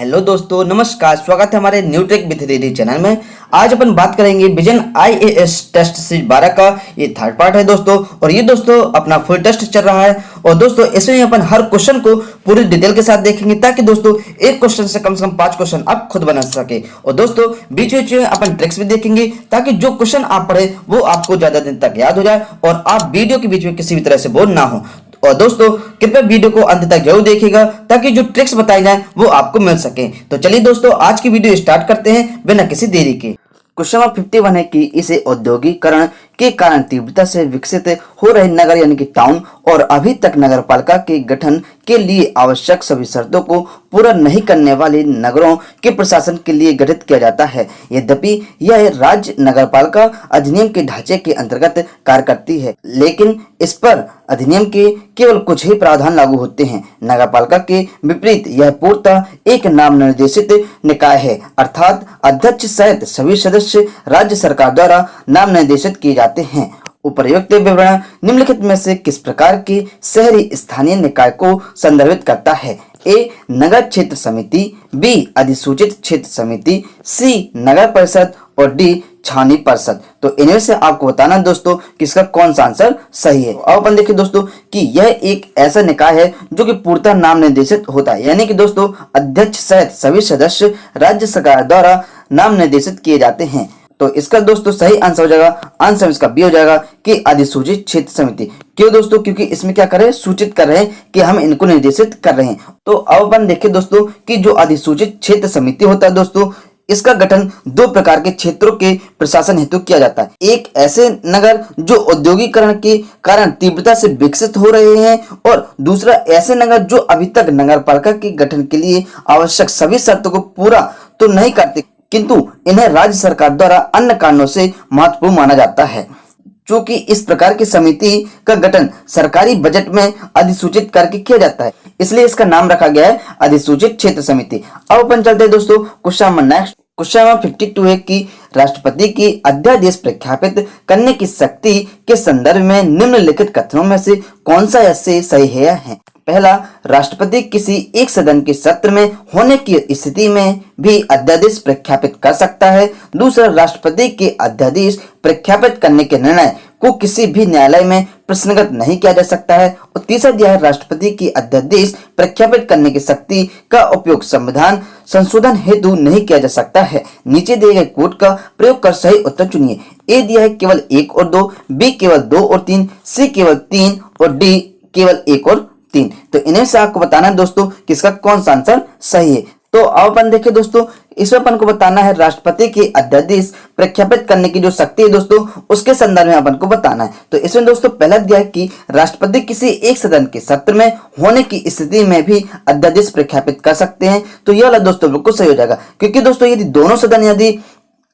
Hello दोस्तों, नमस्कार। स्वागत है हमारे new trick with ready channel में। आज अपन बात करेंगे विजन आईएएस टेस्ट सीरीज 12 का ये थर्ड पार्ट है दोस्तों। और ये दोस्तों अपना फुल टेस्ट चल रहा है। और दोस्तों इसमें अपन हर क्वेश्चन को पूरी डिटेल के साथ देखेंगे ताकि दोस्तों एक क्वेश्चन से कम 5 क्वेश्चन आप खुद बना सके। और दोस्तों बीच बीच में अपन ट्रिक्स भी देखेंगे ताकि जो क्वेश्चन आप पढ़े वो आपको ज्यादा दिन तक याद हो जाए और आप वीडियो के बीच में किसी भी तरह से बोर ना हो। और दोस्तों कृपया वीडियो को अंत तक जरूर देखिएगा ताकि जो ट्रिक्स बताई जाए वो आपको मिल सके। तो चलिए दोस्तों आज की वीडियो स्टार्ट करते हैं बिना किसी देरी के। क्वेश्चन नंबर 51 है कि इसे औद्योगिकरण के कारण तीव्रता से विकसित हो रहे नगर यानी कि टाउन और अभी तक नगरपालिका के गठन के लिए आवश्यक सभी शर्तों को पूरा नहीं करने वाले नगरों के प्रशासन के लिए गठित किया जाता है। यद्यपि यह राज्य नगरपालिका अधिनियम के ढांचे के अंतर्गत कार्य करती है, लेकिन इस पर अधिनियम के केवल कुछ ही प्रावधान लागू होते हैं। नगरपालिका के विपरीत यह पूर्णतः एक नाम निर्देशित निकाय है, अर्थात अध्यक्ष सहित सभी सदस्य राज्य सरकार द्वारा नाम निर्देशित किए जाते हैं। उपर्युक्त विवरण निम्नलिखित में से किस प्रकार के शहरी स्थानीय निकाय को संदर्भित करता है? ए नगर क्षेत्र समिति, बी अधिसूचित क्षेत्र समिति, सी नगर परिषद और डी छावनी परिषद। तो इनमें से आपको बताना दोस्तों किसका कौन सा आंसर सही है। अब अपन देखिए दोस्तों कि यह एक ऐसा निकाय है जो कि पूर्णतः नाम निर्देशित होता है, यानी कि दोस्तों अध्यक्ष सहित सभी सदस्य राज्य सरकार द्वारा नाम निर्देशित किए जाते हैं। तो इसका दोस्तों सही आंसर हो जाएगा, आंसर इसका बी हो जाएगा कि अधिसूचित क्षेत्र समिति। क्यों दोस्तों? क्योंकि इसमें क्या कर रहे हैं, सूचित कर रहे हैं कि हम इनको निर्देशित कर रहे हैं। तो अब अपन देखें दोस्तों कि जो अधिसूचित क्षेत्र समिति होता है दोस्तों, इसका गठन दो प्रकार के क्षेत्रों के प्रशासन हेतु किया जाता है। एक ऐसे नगर जो औद्योगिकरण के कारण तीव्रता से विकसित हो रहे हैं और दूसरा ऐसे नगर जो अभी तक नगरपालिका के गठन के लिए आवश्यक सभी शर्तों को पूरा तो नहीं करते, किंतु इन्हें राज्य सरकार द्वारा अन्य कारणों से महत्वपूर्ण माना जाता है। चूंकि इस प्रकार की समिति का गठन सरकारी बजट में अधिसूचित करके किया जाता है, इसलिए इसका नाम रखा गया है अधिसूचित क्षेत्र समिति। अब अपन चलते हैं दोस्तों question number next. Question number 52 है कि राष्ट्रपति की अध्यादेश प्रख्यापित करने की शक्ति के संदर्भ में निम्नलिखित कथनों में से कौन सा ऐसे सही है? पहला, राष्ट्रपति किसी एक सदन के सत्र में होने की स्थिति में भी अध्यादेश प्रख्यापित कर सकता है। दूसरा, राष्ट्रपति के अध्यादेश प्रख्यापित करने के निर्णय को किसी भी न्यायालय में प्रश्नगत नहीं किया जा सकता है। और तीसरा दिया है, राष्ट्रपति की अध्यादेश प्रख्यापित करने की शक्ति का उपयोग संविधान संशोधन हेतु नहीं किया जा सकता है। नीचे दिए गए कोड का प्रयोग कर सही उत्तर चुनिए। ए दिया है केवल 1 और 2, बी केवल 2 और 3, सी केवल 3 और डी केवल 1 और 3। तो इन्हें से आपको बताना है दोस्तों किसका कौन सा आंसर सही है। तो अब अपन देखिए दोस्तों, इसमें अपन को बताना है राष्ट्रपति की अध्यादेश प्रख्यापित करने की जो शक्ति है दोस्तों, उसके संदर्भ में अपन को बताना है। तो इसमें दोस्तों पहला दिया है कि राष्ट्रपति किसी एक सदन के सत्र में होने की स्थिति में भी अध्यादेश प्रख्यापित कर सकते हैं। तो यह वाला दोस्तों बिल्कुल सही हो जाएगा, क्योंकि दोस्तों यदि दोनों सदन यदि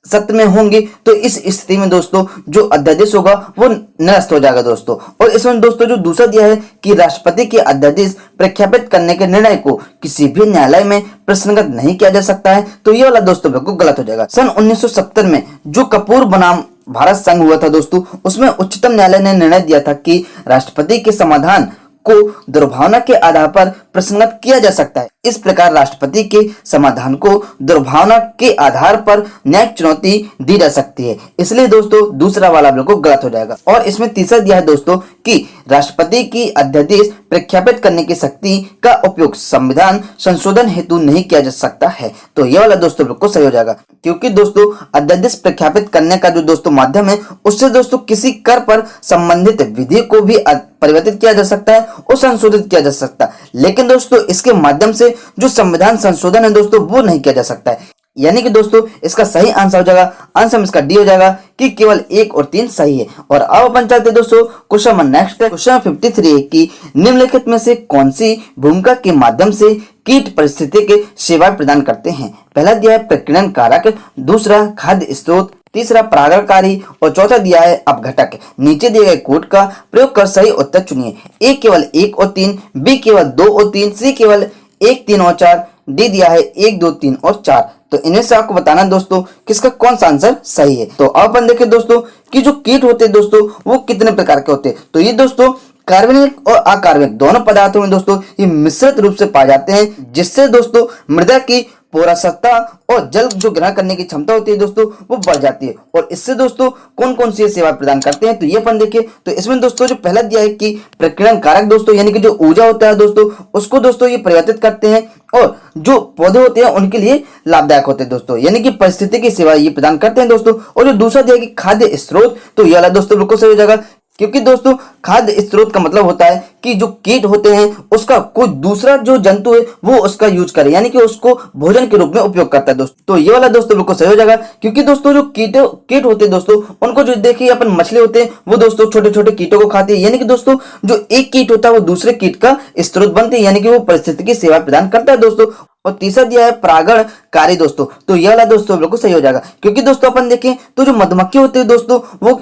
सत्र में होंगे तो इस स्थिति में दोस्तों जो अध्यादेश होगा वो निरस्त हो जाएगा दोस्तों। और इसमें दोस्तों जो दूसरा दिया है कि राष्ट्रपति के अध्यादेश प्रख्यापित करने के निर्णय को किसी भी न्यायालय में प्रश्नगत नहीं किया जा सकता है, तो ये वाला दोस्तों बिल्कुल गलत हो जाएगा। सन 1970 में जो कपूर बनाम भारत संघ हुआ था दोस्तों, उसमें उच्चतम न्यायालय ने निर्णय दिया था कि राष्ट्रपति के समाधान को दुर्भावना के आधार पर प्रश्नगत किया जा सकता है। इस प्रकार राष्ट्रपति के समाधान को दुर्भावना के आधार पर न्यायिक चुनौती दी जा सकती है, इसलिए दोस्तों दूसरा वाला बिल्कुल गलत हो जाएगा। और इसमें तीसरा दिया है दोस्तों कि राष्ट्रपति की अध्यादेश प्रख्यापित करने की शक्ति का उपयोग संविधान संशोधन हेतु नहीं किया जा सकता है। तो यह वाला दोस्तों बिल्कुल सही हो जाएगा, क्योंकि दोस्तों अध्यादेश प्रख्यापित करने का जो दोस्तों माध्यम है उससे दोस्तों किसी कर पर संबंधित विधि को भी परिवर्तित किया जा सकता है और संशोधित किया जा सकता है, लेकिन दोस्तों इसके माध्यम से जो संविधान संशोधन है दोस्तों वो नहीं किया जा सकता है। यानी कि दोस्तों इसका सही आंसर हो जाएगा, आंसर इसका डी हो जाएगा कि केवल 1 और 3 सही है। और अब अपन चलते दोस्तों क्वेश्चन नंबर नेक्स्ट है। क्वेश्चन 53 है कि निम्नलिखित में से कौन सी भूमिका के माध्यम से कीट पारिस्थितिकी सेवाएं प्रदान करते हैं? पहला दिया है प्रकीर्णन कारक, दूसरा खाद्य स्रोत, तीसरा परागणकारी और चौथा दिया है अपघटक। नीचे दिए गए कोड का प्रयोग कर सही उत्तर चुनिए। ए केवल 1 और 3, बी केवल 2 और 3, सी केवल 1, 3 और 4, डी दिया है 1, 2, 3 और 4। तो इनमें से आपको बताना दोस्तों किसका कौन सा आंसर सही है। तो अब अपन देखें दोस्तों कि जो कीट होते हैं दोस्तों वो कितने प्रकार के होते हैं। तो ये दोस्तों कार्बनिक और अकार्बनिक दोनों पदार्थों में दोस्तों ये मिश्रित रूप से पाए जाते हैं, जिससे दोस्तों मृदा की पौरसता और जल जो ग्रहण करने की क्षमता होती है दोस्तों वो बढ़ जाती है। और इससे दोस्तों कौन कौन सी सेवा प्रदान करते हैं तो ये अपन देखें तो इसमें दोस्तों जो पहला दिया है कि प्रकीर्णन कारक दोस्तों यानी कि जो ऊर्जा होता है दोस्तों उसको दोस्तों ये परिवर्तित करते हैं और जो पौधे होते हैं उनके लिए लाभदायक होते हैं दोस्तों, यानी कि परिस्थिति की सेवा ये प्रदान करते हैं दोस्तों। और जो दूसरा दिया है कि खाद्य स्रोत, तो ये वाला दोस्तों बिल्कुल सही हो जाएगा, क्योंकि दोस्तों खाद्य स्रोत का मतलब होता है कि जो कीट होते हैं उसका कोई दूसरा जो जंतु है वो उसका यूज करे, यानी कि उसको भोजन के रूप में उपयोग करता है दोस्तों। तो ये वाला दोस्तों बिल्कुल सही हो जाएगा, क्योंकि दोस्तों जो कीट होते हैं दोस्तों उनको जो देखिए अपन मछली होते हैं वो दोस्तों छोटे छोटे कीटों को खाते हैं, यानी कि दोस्तों जो एक कीट होता है वो दूसरे कीट का स्रोत बनते हैं, यानी कि वो परिस्थिति की सेवा प्रदान करता है दोस्तों। और तीसरा दिया है परागणकारी दोस्तों, तो यह वाला दोस्तों बिल्कुल सही हो जाएगा, क्योंकि दोस्तों अपन देखें तो जो मधुमक्खी होती है दोस्तों वो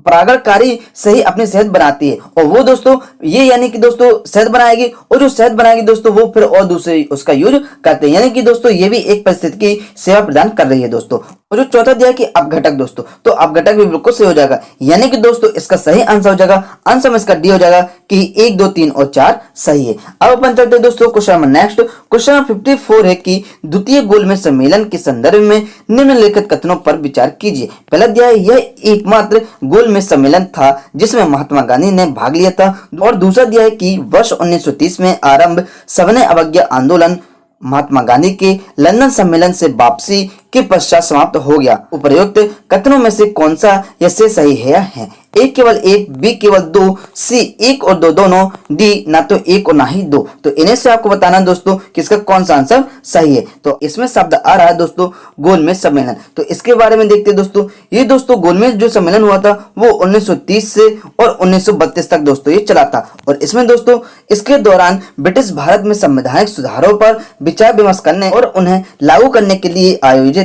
परागणकारी से ही अपनी शहद बनाती है, और वो दोस्तों ये यानी कि दोस्तों शहद बनाएगी, और जो शहद बनाएगी दोस्तों वो फिर और दूसरे उसका यूज करते हैं, यानी कि दोस्तों ये भी एक परिस्थिति की सेवा प्रदान कर रही है दोस्तों। और जो चौथा दिया है कि अपघटक दोस्तों, तो अपघटक भी बिल्कुल सही हो जाएगा, यानी कि दोस्तों इसका सही आंसर हो जाएगा, आंसर में इसका डी हो जाएगा कि 1, 2, 3 और 4 सही है। अब अपन चलते हैं दोस्तों question number next. Question number 54 है कि द्वितीय गोलमेज सम्मेलन के संदर्भ में निम्नलिखित कथनों पर विचार कीजिए। पहला दिया है यह एकमात्र गोलमेज सम्मेलन था जिसमें महात्मा गांधी ने भाग लिया था, और दूसरा दिया है कि वर्ष 1930 में आरंभ सविनय अवज्ञा आंदोलन महात्मा गांधी के लंदन सम्मेलन से वापसी के पश्चात समाप्त हो गया। उपर्युक्त कथनों में से कौन सा यह से सही है? ए केवल 1, बी केवल 2, सी 1 और 2 दोनों, डी ना तो 1 और ना ही 2। तो इन्हें से आपको बताना दोस्तों कि इसका कौन सा आंसर सही है। तो इसमें शब्द आ रहा है दोस्तों गोलमेज सम्मेलन, तो इसके बारे में देखते हैं दोस्तों। ये दोस्तों गोलमेज जो सम्मेलन हुआ था वो 1930 से और 1932 तक दोस्तों ये चला था, और इसमें दोस्तों इसके दौरान ब्रिटिश भारत में संवैधानिक सुधारों पर विचार विमर्श करने और उन्हें लागू करने के लिए आयोजित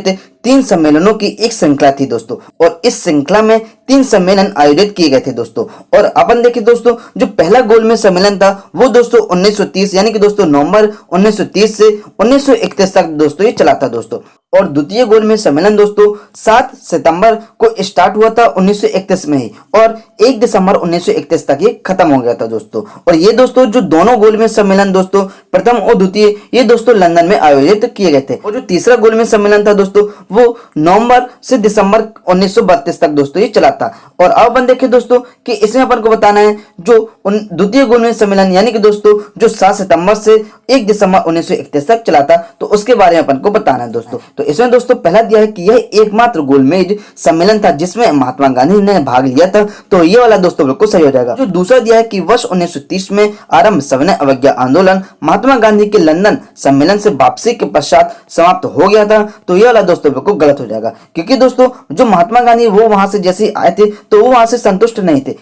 3 सम्मेलनों की एक श्रृंखला थी दोस्तों, और इस श्रृंखला में 3 सम्मेलन आयोजित किए गए थे दोस्तों। और अपन देखें दोस्तों जो पहला गोलमेज सम्मेलन था वो दोस्तों 1930 यानी कि दोस्तों नवंबर 1930 से 1931 तक दोस्तों ये चला था दोस्तों। और द्वितीय गोलमेज सम्मेलन दोस्तों 7 सितंबर को स्टार्ट हुआ था 1931 में ही, और 1 दिसंबर 1931 तक ये खत्म हो गया था दोस्तों। और ये दोस्तों जो दोनों गोलमेज सम्मेलन दोस्तों प्रथम और द्वितीय ये दोस्तों लंदन में आयोजित किए गए थे। और जो तीसरा गोलमेज सम्मेलन था दोस्तों वो नवंबर से दिसंबर 1932 तक दोस्तों ये चला था। और अब अपन देखें दोस्तों कि इसमें अपन को बताना है जो द्वितीय गोलमेज सम्मेलन यानी कि दोस्तों जो 7 सितंबर से 1 दिसंबर 1931 तक चला था, तो उसके बारे में अपन को बताना है दोस्तों। तो इसमें दोस्तों पहला दिया है कि यह एकमात्र गोलमेज सम्मेलन था जिसमें महात्मा गांधी ने भाग लिया था, तो ये वाला दोस्तों बिल्कुल सही हो जाएगा। जो दूसरा दिया है कि वर्ष 1930 में आरंभ सविनय अवज्ञा आंदोलन महात्मा गांधी के लंदन सम्मेलन से वापसी के पश्चात समाप्त हो गया था, तो ये वाला दोस्तों बिल्कुल गलत हो जाएगा, क्योंकि दोस्तों जो महात्मा गांधी वो वहां से जैसे आए थे तो वो वहां से संतुष्ट नहीं थे,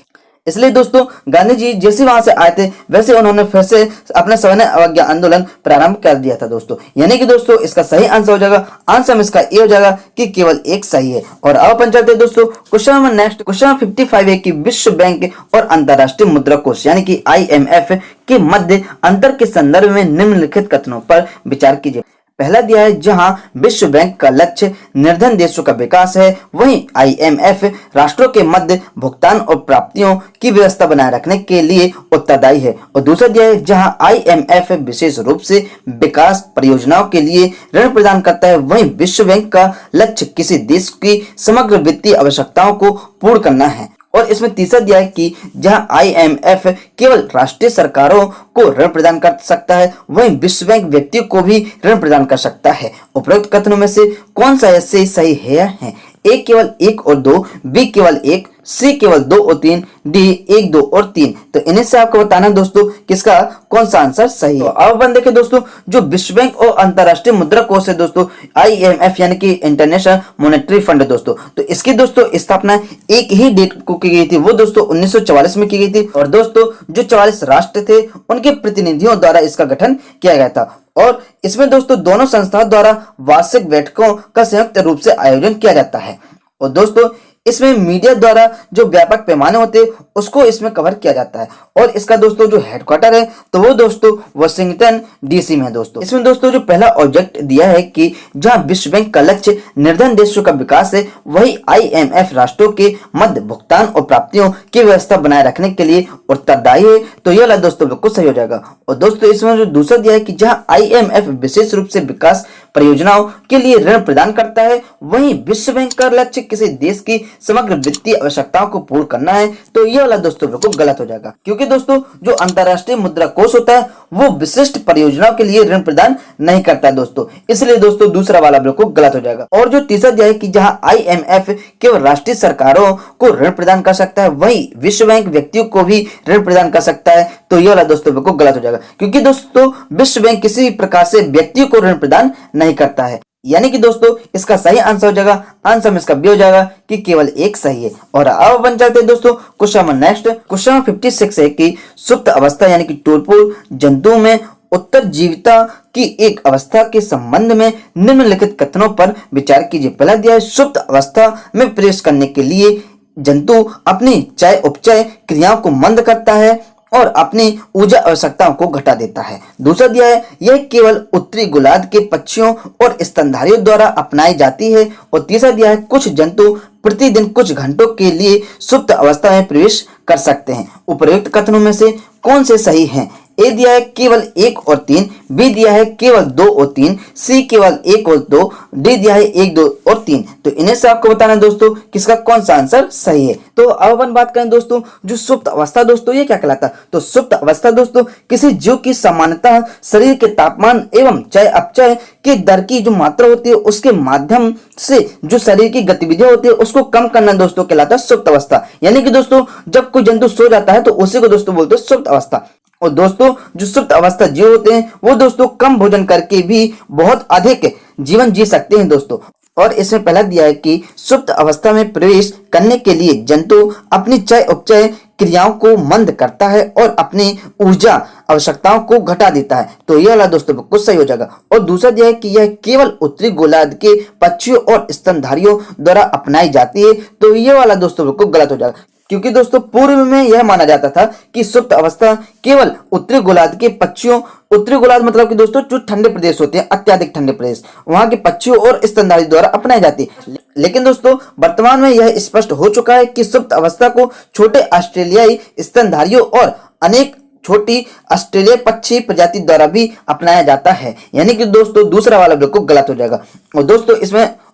इसलिए दोस्तों गांधी जी जैसे वहां से आए थे वैसे उन्होंने फिर से अपना सविनय अवज्ञा आंदोलन प्रारंभ कर दिया था दोस्तों, यानी कि दोस्तों इसका सही आंसर हो जाएगा, आंसर में इसका ए हो जाएगा कि केवल 1 सही है। और अब अपन चलते हैं दोस्तों question number next. Question number 55 है कि विश्व बैंक और अंतरराष्ट्रीय मुद्रा कोष यानी कि IMF के मध्य अंतर के संदर्भ में निम्नलिखित कथनों पर विचार कीजिए। पहला दिया है जहां विश्व बैंक का लक्ष्य निर्धन देशों का विकास है, वहीं IMF राष्ट्रों के मध्य भुगतान और प्राप्तियों की व्यवस्था बनाए रखने के लिए उत्तरदायी है। और दूसरा दिया है जहां IMF विशेष रूप से विकास परियोजनाओं के लिए ऋण प्रदान करता है, वहीं विश्व बैंक का लक्ष्य किसी देश की समग्र वित्तीय आवश्यकताओं को पूर्ण करना है। और इसमें तीसरा दिया है कि जहां IMF केवल राष्ट्रीय सरकारों को ऋण प्रदान कर सकता है, वहीं विश्व बैंक व्यक्तियों को भी ऋण प्रदान कर सकता है। उपरोक्त कथनों में से कौन सा ऐसे सही है? ए केवल 1 और 2, बी केवल 1, सी केवल 2 और 3, डी 1, 2 और 3। तो इन्हें से आपको बताना दोस्तों किसका कौन सा आंसर सही है। तो अब अपन देखें दोस्तों जो विश्व बैंक और अंतरराष्ट्रीय मुद्रा कोष है दोस्तों IMF यानी कि इंटरनेशनल मॉनेटरी फंड है दोस्तों, तो इसकी दोस्तों स्थापना एक ही डेट को की गई थी, वो दोस्तों 1944 में की गई थी। और दोस्तों जो 44 राष्ट्र थे उनके प्रतिनिधियों द्वारा इसका गठन किया गया था, और इसमें दोस्तों दोनों संस्थाओं द्वारा वार्षिक बैठकों का संयुक्त रूप से आयोजन किया जाता है। और दोस्तों इसमें मीडिया द्वारा जो व्यापक पैमाने होते हैं उसको इसमें कवर किया जाता है, और इसका दोस्तों जो हेडक्वार्टर है तो वो दोस्तों वाशिंगटन DC में है दोस्तों। इसमें दोस्तों जो पहला ऑब्जेक्ट दिया है कि जहां विश्व बैंक का लक्ष्य निर्धन देशों का विकास है, वही IMF राष्ट्रों के मध्य भुगतान और प्राप्तियों की व्यवस्था बनाए रखने के लिए उत्तरदायी है, तो यह वाला दोस्तों बिल्कुल सही हो जाएगा। और दोस्तों इसमें जो दूसरा दिया है कि जहां IMF विशेष रूप से विकास परियोजनाओं के लिए ऋण प्रदान करता है। वहीं विश्व बैंक का लक्ष्य किसी देश की समग्र वित्तीय आवश्यकताओं को पूर्ण करना है, तो ये वाला दोस्तों बिल्कुल गलत हो जाएगा, क्योंकि दोस्तों जो अंतरराष्ट्रीय मुद्रा कोष होता है वो विशिष्ट परियोजनाओं के लिए ऋण प्रदान नहीं करता दोस्तों, इसलिए दोस्तों दूसरा वाला बिल्कुल गलत हो जाएगा। और जो तीसरा दिया है कि जहां IMF केवल राष्ट्रीय सरकारों को ऋण प्रदान कर सकता है, वहीं विश्व बैंक व्यक्तियों को भी ऋण प्रदान कर सकता है, तो ये वाला दोस्तों बिल्कुल गलत हो जाएगा, क्योंकि दोस्तों विश्व बैंक किसी भी प्रकार से व्यक्तियों को ऋण प्रदान नहीं करता है। यानी कि दोस्तों इसका सही आंसर हो जाएगा, आंसर में इसका बी हो जाएगा कि केवल एक सही है। और अब अपन चलते हैं दोस्तों question number next. Question number 56 है कि सुप्त अवस्था यानी कि टोरपोर जंतुओं में उत्तरजीविता की एक अवस्था के संबंध में निम्नलिखित कथनों पर विचार कीजिए। पहला दिया है सुप्त अवस्था में प्रवेश करने के लिए जंतु अपनी चय उपचय क्रियाओं को मंद करता है और अपनी ऊर्जा आवश्यकताओं को घटा देता है। दूसरा दिया है यह केवल उत्तरी गोलार्ध के पक्षियों और स्तनधारियों द्वारा अपनाई जाती है। और तीसरा दिया है कुछ जंतु प्रतिदिन कुछ घंटों के लिए सुप्त अवस्था में प्रवेश कर सकते हैं। उपर्युक्त कथनों में से कौन से सही हैं? ए दिया है केवल 1 और 3, बी दिया है केवल 2 और 3, सी केवल 1 और 2, डी दिया है 1, 2 और 3। तो इन्हें से आपको बताना है दोस्तों किसका कौन सा आंसर सही है। तो अब अपन बात करें दोस्तों जो सुप्त अवस्था दोस्तों ये क्या कहलाता है? तो सुप्त अवस्था दोस्तों किसी जीव की सामान्यतः शरीर के तापमान एवं चय अपचय की दर की जो मात्रा होती है उसके माध्यम से जो शरीर की गतिविधियां होती है उसको कम करना दोस्तों कहलाता है सुप्त अवस्था। यानी कि दोस्तों जब कोई जंतु सो जाता है तो उसी को दोस्तों बोलते हैं सुप्त अवस्था। और दोस्तों जो सुप्त अवस्था जीव होते हैं वो दोस्तों कम भोजन करके भी बहुत अधिक जीवन जी सकते हैं दोस्तों। और इसमें पहला दिया है कि सुप्त अवस्था में प्रवेश करने के लिए जंतु अपनी चय उपचय क्रियाओं को मंद करता है और अपनी ऊर्जा आवश्यकताओं को घटा देता है, तो यह वाला दोस्तों बिल्कुल सही हो जाएगा। और दूसरा दिया है कि यह केवल उत्तरी गोलार्ध के पक्षियों और स्तनधारियों द्वारा अपनाई जाती है, तो यह वाला दोस्तों बिल्कुल गलत हो जाएगा, क्योंकि दोस्तों पूर्व में यह माना जाता था कि सुप्त अवस्था केवल उत्तरी गोलार्ध के पक्षियों, उत्तरी गोलार्ध मतलब कि दोस्तों जो ठंडे प्रदेश होते हैं अत्यधिक ठंडे प्रदेश वहां के पक्षियों और स्तनधारी द्वारा अपनाई जाती है। लेकिन दोस्तों वर्तमान में यह स्पष्ट हो चुका है कि सुप्त अवस्था को छोटे ऑस्ट्रेलियाई स्तनधारियों और अनेक छोटी ऑस्ट्रेलियाई पक्षी प्रजाति द्वारा भी अपनाया जाता है। यानी कि दोस्तों दूसरा वाला बिल्कुल गलत हो जाएगा।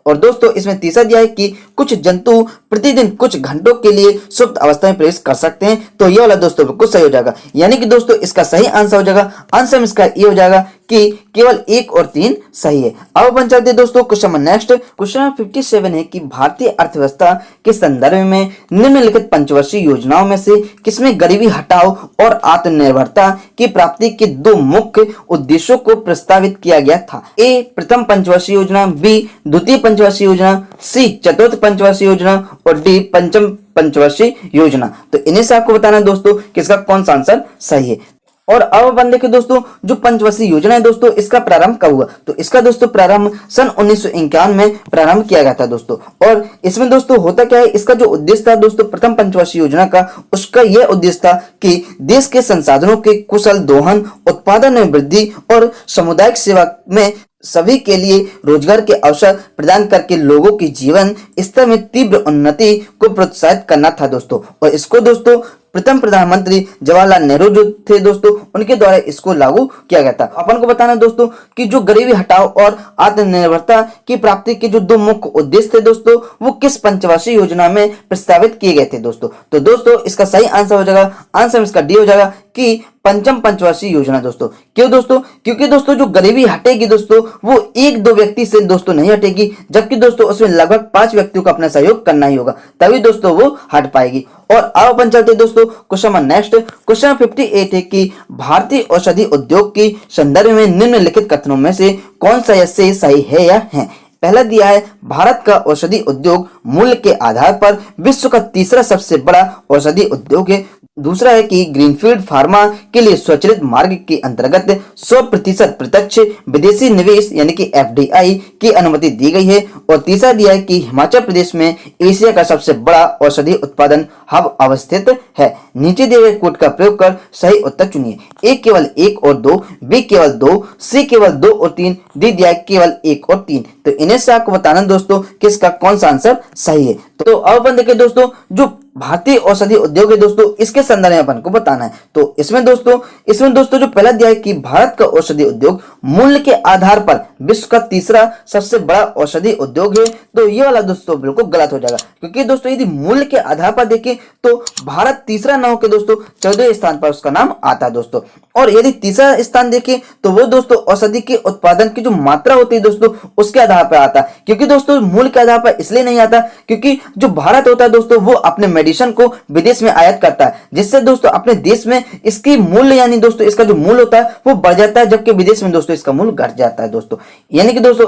और दोस्तों इसमें तीसरा दिया है कि कुछ जंतु प्रतिदिन कुछ घंटों के लिए सुप्त अवस्था में प्रवेश कर सकते हैं, तो यह वाला दोस्तों बिल्कुल सही हो जाएगा। यानी कि दोस्तों इसका सही आंसर हो जाएगा, आंसर में इसका ये हो जाएगा कि केवल 1 और 3 सही है। अब अपन चलते हैं दोस्तों क्वेश्चन नंबर नेक्स्ट। क्वेश्चन 57 है कि भारतीय अर्थव्यवस्था के संदर्भ में निम्नलिखित पंचवर्षीय योजनाओं में से किसमें गरीबी हटाओ और आत्मनिर्भरता की प्राप्ति के 2 मुख्य उद्देश्यों को प्रस्तावित किया गया था? ए प्रथम पंचवर्षीय योजना, बी द्वितीय पंचवर्षीय योजना, सी चतुर्थ पंचवर्षीय योजना और डी पंचम पंचवर्षीय योजना। तो इन्हें से आपको बताना है दोस्तों किसका कौन सा आंसर सही है। और अब अपन देखें दोस्तों जो पंचवर्षीय योजना है दोस्तों इसका प्रारंभ कब हुआ? तो इसका दोस्तों प्रारंभ सन 1951 में प्रारंभ किया गया था दोस्तों। और इसमें दोस्तों होता क्या है, इसका जो उद्देश्य था दोस्तों प्रथम पंचवर्षीय योजना का, उसका यह उद्देश्य था कि देश के संसाधनों के कुशल दोहन, उत्पादन में वृद्धि और सामुदायिक सेवा में सभी के लिए रोजगार के अवसर प्रदान करके लोगों की जीवन स्तर में तीव्र उन्नति को प्रोत्साहित करना था दोस्तों। और इसको दोस्तों प्रथम प्रधानमंत्री जवाहरलाल नेहरू जो थे दोस्तों उनके द्वारा इसको लागू किया गया था। अपन को बताना दोस्तों कि जो गरीबी हटाओ और आत्मनिर्भरता की प्राप्ति के जो 2 मुख्य उद्देश्य थे दोस्तों वो किस पंचवर्षीय योजना में प्रस्तावित किए गए थे दोस्तों। तो दोस्तों इसका सही आंसर हो जाएगा, आंसर इसका डी हो जाएगा कि पंचम पंचवर्षीय योजना दोस्तों। क्यों दोस्तों? क्योंकि दोस्तों जो गरीबी हटेगी दोस्तों वो 1-2 व्यक्ति से दोस्तों नहीं हटेगी, जबकि दोस्तों उसमें लगभग 5 व्यक्तियों को अपना सहयोग करना ही होगा, तभी दोस्तों वो हट पाएगी। और अब अपन चलते दोस्तों क्वेश्चन नंबर नेक्स्ट। क्वेश्चन 58 है कि भारतीय औषधि उद्योग के संदर्भ में निम्नलिखित कथनों में से कौन सा ऐसे सही है या है? पहला दिया है भारत का औषधि उद्योग मूल्य के आधार पर विश्व का तीसरा सबसे बड़ा औषधि उद्योग है। दूसरा है कि ग्रीनफील्ड फार्मा के लिए स्वचालित मार्ग के अंतर्गत 100% प्रत्यक्ष विदेशी निवेश यानी कि FDI की अनुमति दी गई है। और तीसरा दिया है कि हिमाचल प्रदेश में एशिया का सबसे बड़ा औषधि उत्पादन हब अवस्थित है। नीचे दिए गए कोड का प्रयोग कर सही उत्तर चुनिए। ए केवल 1 और 2, बी केवल 2, सी केवल 2 और 3, डी दिया है केवल 1 और 3। तो इन्हें से आपको बताना दोस्तों किसका कौन सा आंसर सही है। तो अब अपन देखें दोस्तों जो भारतीय औषधि उद्योग है दोस्तों, इसके संदर्भ में अपन को बताना है। तो इसमें दोस्तों जो पहला दिया है कि भारत का औषधि उद्योग मूल्य के आधार पर विश्व का तीसरा सबसे बड़ा औषधि उद्योग है। तो ये वाला दोस्तों बिल्कुल गलत हो जाएगा, क्योंकि दोस्तों यदि मूल्य के आधार पर देखें तो भारत तीसरा न होकर दोस्तों 14वें स्थान पर उसका नाम आता है दोस्तों। और यदि तीसरा स्थान देखें तो वो दोस्तों औषधि के उत्पादन की जो मात्रा होती है दोस्तों उसके आधार पर आता है। क्योंकि दोस्तों मूल्य के आधार पर इसलिए नहीं आता क्योंकि जो भारत होता है दोस्तों वो अपने मेडिसिन को विदेश में आयात करता है, जिससे दोस्तों अपने देश में इसकी मूल्य यानी दोस्तों इसका जो मूल्य होता है वो बढ़ जाता है, जबकि विदेश में दोस्तों इसका मूल्य घट जाता है दोस्तों। यानी कि दोस्तों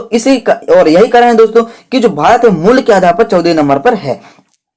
और यही कारण है दोस्तों कि जो भारत है मूल्य के आधार पर 14वें नंबर पर है।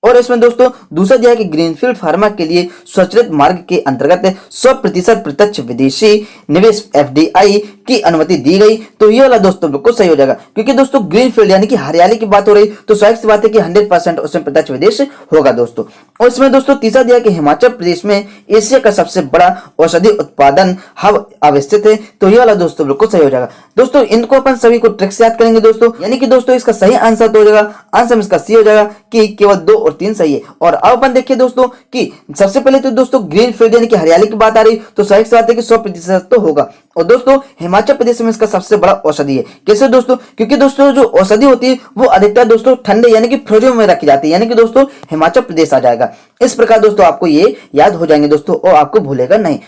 और इसमें दोस्तों दूसरा दिया है कि ग्रीनफील्ड फार्मा के लिए स्वचालित मार्ग के अंतर्गत 100% प्रत्यक्ष विदेशी निवेश FDI की अनुमति दी गई। तो ये वाला दोस्तों बिल्कुल सही हो जाएगा, क्योंकि दोस्तों ग्रीनफील्ड यानी कि हरियाली की बात हो रही तो स्वाभाविक सी बात है कि 100% उसमें प्रत्यक्ष विदेश होगा दोस्तों। और इसमें दोस्तों तीसरा दिया कि हिमाचल प्रदेश में एशिया का सबसे बड़ा औषधि उत्पादन हब अवस्थित है। तो ये वाला दोस्तों बिल्कुल सही हो जाएगा दोस्तों। इनको अपन सभी को ट्रिक से याद करेंगे दोस्तों, यानी कि दोस्तों इसका सही आंसर तो हो जाएगा, आंसर इसका सी हो जाएगा कि केवल 2 और 3 सही है। और अब अपन देखिए दोस्तों कि सबसे पहले तो दोस्तों ग्रीन फील्ड यानी कि हरियाली की बात आ रही तो स्वाभाविक सी बात है कि 100% तो होगा। और दोस्तों हिमाचल प्रदेश में इसका सबसे बड़ा औषधि है। कैसे दोस्तों? क्योंकि दोस्तों जो औषधि होती है वो अधिकतर दोस्तों ठंडे यानी कि फ्रिजों में रखी जाती है, यानी कि दोस्तों हिमाचल प्रदेश आ जाएगा। इस प्रकार दोस्तों आपको ये याद हो जाएंगे दोस्तों और आपको भूलेगा नहीं।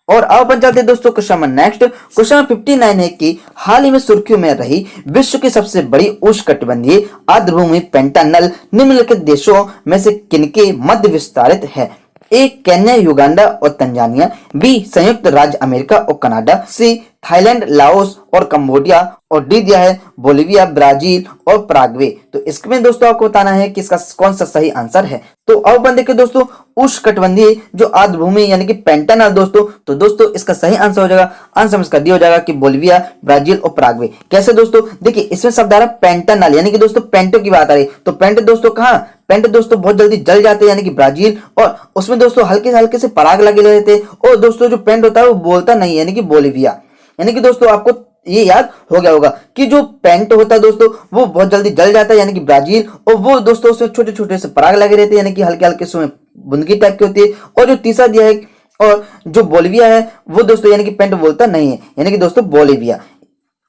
और अब अपन चलते हैं दोस्तों question number next. Question number 59 है कि हाल ही में सुर्खियों में रही विश्व की सबसे बड़ी उष्णकटिबंधीय आर्द्रभूमि पेंटानल निम्नलिखित देशों में से किनके मध्य विस्तारित है? ए केन्या, युगांडा और तंजानिया, बी संयुक्त राज्य अमेरिका और कनाडा, सी थाईलैंड, लाओस और कंबोडिया, और डी दिया है बोलिविया, ब्राजील और पराग्वे। तो इसमें दोस्तों आपको बताना है कि इसका कौन सा सही आंसर है। तो अब अपन देखिए दोस्तों उष्णकटिबंधीय जो आर्द्रभूमि यानी कि पेंटानल दोस्तों, तो दोस्तों इसका सही आंसर हो जाएगा, आंसर इसका डी हो जाएगा कि बोलिविया, ब्राजील और पराग्वे। कैसे दोस्तों? देखिए इसमें शब्द आ रहा है पेंटानल, यानी कि दोस्तों पेंटो की बात आ रही। तो पेंट दोस्तों कहाँ? पेंट दोस्तों बहुत जल्दी जल जाते हैं यानी कि ब्राजील, और उसमें दोस्तों हल्के हल्के से पराग लगे रहते हैं। और दोस्तों जो पेंट होता है वो बोलता नहीं यानी कि बोलिविया। यानी कि दोस्तों आपको ये याद हो गया होगा कि जो पेंट होता है दोस्तों वो बहुत जल्दी जल जाता है यानी कि ब्राजील, और वो दोस्तों उसमें छोटे छोटे से पराग लगे रहते हैं यानी कि हल्के हल्के से बुंदगी टाइप की होती है। और जो तीसरा दिया है और जो बोलिविया है वो दोस्तों यानी कि पेंट बोलता नहीं है यानी कि दोस्तों बोलिविया।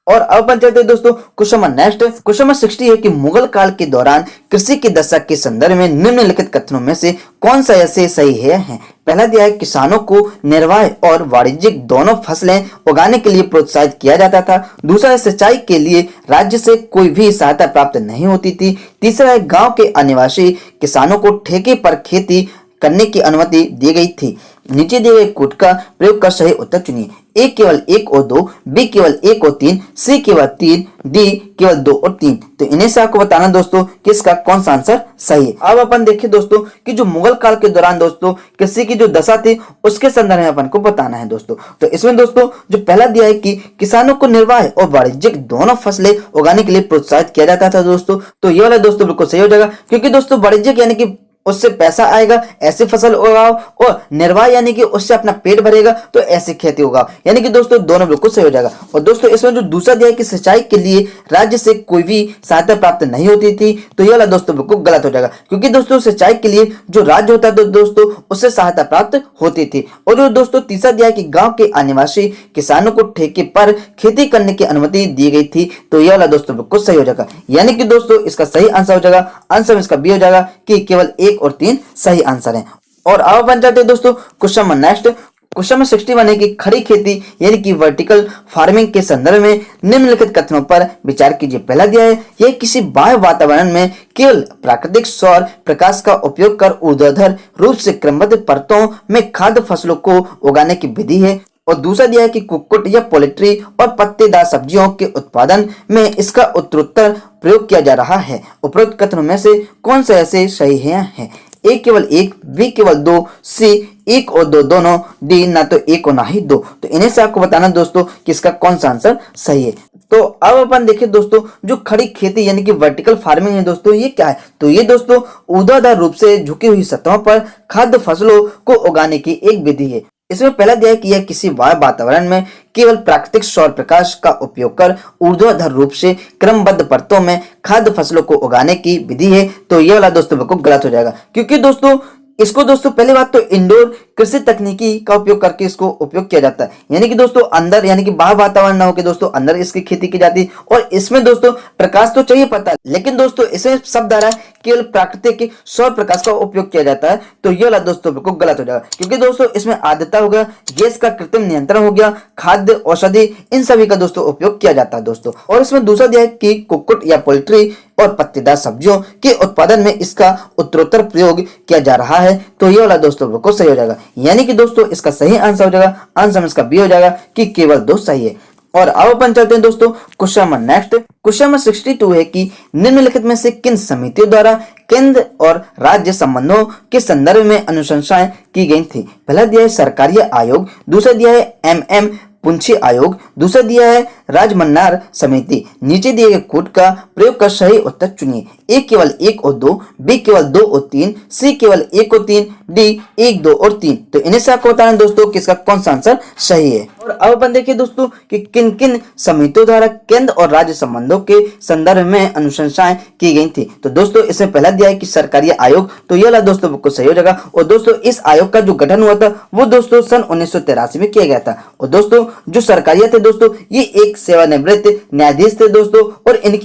और अब अपन चलते हैं दोस्तों question number next. Question number 60 है कि मुगल काल के दौरान कृषि की दशा के संदर्भ में निम्नलिखित कथनों में से कौन सा ऐसे सही है? पहला दिया है किसानों को निर्वाह और वाणिज्यिक दोनों फसलें उगाने के लिए प्रोत्साहित किया जाता था। दूसरा है सिंचाई के लिए राज्य से कोई भी सहायता प्राप्त नहीं होती थी। तीसरा है गांव के अनिवासी किसानों को ठेके पर खेती करने की अनुमति दी गई थी। नीचे दिए गए कोड का प्रयोग कर सही उत्तर चुनिए। ए केवल 1 और 2, बी केवल 1 और 3, सी केवल 3, डी केवल 2 और 3। तो इन्हें से आपको बताना दोस्तों कि इसका कौन सा आंसर सही है। अब अपन देखिए दोस्तों कि जो मुगल काल के दौरान दोस्तों कृषि की जो दशा थी उसके संदर्भ में अपन को बताना है दोस्तों। तो इसमें दोस्तों जो पहला दिया है कि किसानों को निर्वाह और वाणिज्यिक दोनों फसलें उगाने के लिए प्रोत्साहित किया जाता था दोस्तों। तो ये वाला दोस्तों बिल्कुल सही हो जाएगा, क्योंकि दोस्तों वाणिज्यिक यानी कि उससे पैसा आएगा ऐसी फसल उगाओ, और निर्वाह यानी कि उससे अपना पेट भरेगा तो ऐसी खेती उगाओ, यानी कि दोस्तों दोनों बिल्कुल सही हो जाएगा। और दोस्तों इसमें जो दूसरा दिया है कि सिंचाई के लिए राज्य से कोई भी सहायता प्राप्त नहीं होती थी, तो ये वाला दोस्तों बिल्कुल गलत हो जाएगा, क्योंकि दोस्तों सिंचाई के लिए जो राज्य होता है दोस्तों उससे सहायता प्राप्त होती थी। और जो दोस्तों तीसरा दिया है कि गाँव के अनिवासी किसानों को ठेके पर खेती करने की अनुमति दी गई थी, तो ये वाला दोस्तों बिल्कुल सही हो जाएगा, यानी कि दोस्तों इसका सही आंसर हो जाएगा, आंसर इसका बी हो जाएगा कि केवल 1 और 3 सही आंसर है। और अब बन जाते हैं दोस्तों क्वेश्चन नंबर नेक्स्ट। क्वेश्चन में 61 है कि खड़ी खेती यानी कि वर्टिकल फार्मिंग के संदर्भ में निम्नलिखित कथनों पर विचार कीजिए। पहला दिया है यह किसी बाह्य वातावरण में केवल प्राकृतिक सौर प्रकाश का उपयोग कर ऊर्ध्वाधर रूप से क्रमबद्ध परतों में खाद्य फसलों को उगाने की विधि है। और दूसरा दिया है कि कुक्कुट या पोल्ट्री और पत्तेदार सब्जियों के उत्पादन में इसका उत्तरोत्तर प्रयोग किया जा रहा है। उपरोक्त कथनों में से कौन सा ऐसे सही है? ए केवल 1, बी केवल 2, सी 1 और 2 दोनों, डी ना तो 1 और ना ही 2। तो इन्हें से आपको बताना दोस्तों कि इसका कौन सा आंसर सही है। तो अब अपन देखिए दोस्तों जो खड़ी खेती यानी कि वर्टिकल फार्मिंग है दोस्तों, ये क्या है? तो ये दोस्तों ऊर्ध्वाधर रूप से झुकी हुई सतहों पर खाद्य फसलों को उगाने की एक विधि है। इसमें पहला दिया है कि यह किसी वायु वातावरण में केवल प्राकृतिक सौर प्रकाश का उपयोग कर ऊर्ध्वाधर रूप से क्रमबद्ध परतों में खाद्य फसलों को उगाने की विधि है। तो ये वाला दोस्तों बिल्कुल गलत हो जाएगा, क्योंकि दोस्तों इसको दोस्तों पहली बात तो इंडोर कृषि तकनीकी का उपयोग करके इसको उपयोग किया जाता है, यानी कि दोस्तों अंदर यानी कि बाहर वातावरण ना हो के दोस्तों अंदर इसकी खेती की जाती है। और इसमें दोस्तों प्रकाश तो चाहिए पड़ता है, लेकिन दोस्तों इसमें शब्द आ रहा है केवल प्राकृतिक सौर प्रकाश का उपयोग किया जाता है। तो यह वाला दोस्तों बिल्कुल गलत हो जाएगा, क्योंकि दोस्तों इसमें आर्द्रता हो गया, गैस का कृत्रिम नियंत्रण हो गया, खाद्य औषधि इन सभी का दोस्तों उपयोग किया जाता है दोस्तों। और इसमें दूसरा दिया है कि कुक्कुट या पोल्ट्री और पत्तेदार सब्जियों के उत्पादन में इसका उत्तरोत्तर प्रयोग किया जा रहा है। तो ये वाला दोस्तों बिल्कुल सही हो जाएगा, यानी कि दोस्तों इसका सही आंसर हो जाएगा, आंसर में इसका बी हो जाएगा कि केवल 2 सही है। और अब अपन चलते हैं दोस्तों question number next. Question number 62 है कि निम्नलिखित में से किन समितियों द्वारा केंद्र और राज्य संबंधों के संदर्भ में अनुशंसाएं की गई थी। पहला दिया है सरकारी आयोग, दूसरा दिया है एमएम पुंछी आयोग, दूसरा दिया है राजमन्नार समिति। नीचे दिए गए कोड का प्रयोग कर सही उत्तर चुनिए। ए केवल 1 और 2, बी केवल 2 और 3, सी केवल 1 और 3, डी 1, 2 और 3। तो इन्हें से आपको बताना दोस्तों किसका कौन सा आंसर सही है। और अब अपन देखिए दोस्तों कि किन किन समितियों द्वारा केंद्र और राज्य संबंधों के संदर्भ में अनुशंसाएं की गई थी। तो दोस्तों इसमें पहला दिया है कि सरकारी आयोग, तो यह वाला दोस्तों बिल्कुल सही हो जाएगा। और दोस्तों इस आयोग का जो गठन हुआ था वो दोस्तों सन 1983 में किया गया था। और दोस्तों जो सरकारिया थे दोस्तों ये एक सेवानिवृत्त न्यायाधीश थे दोस्तों, और इन्हीं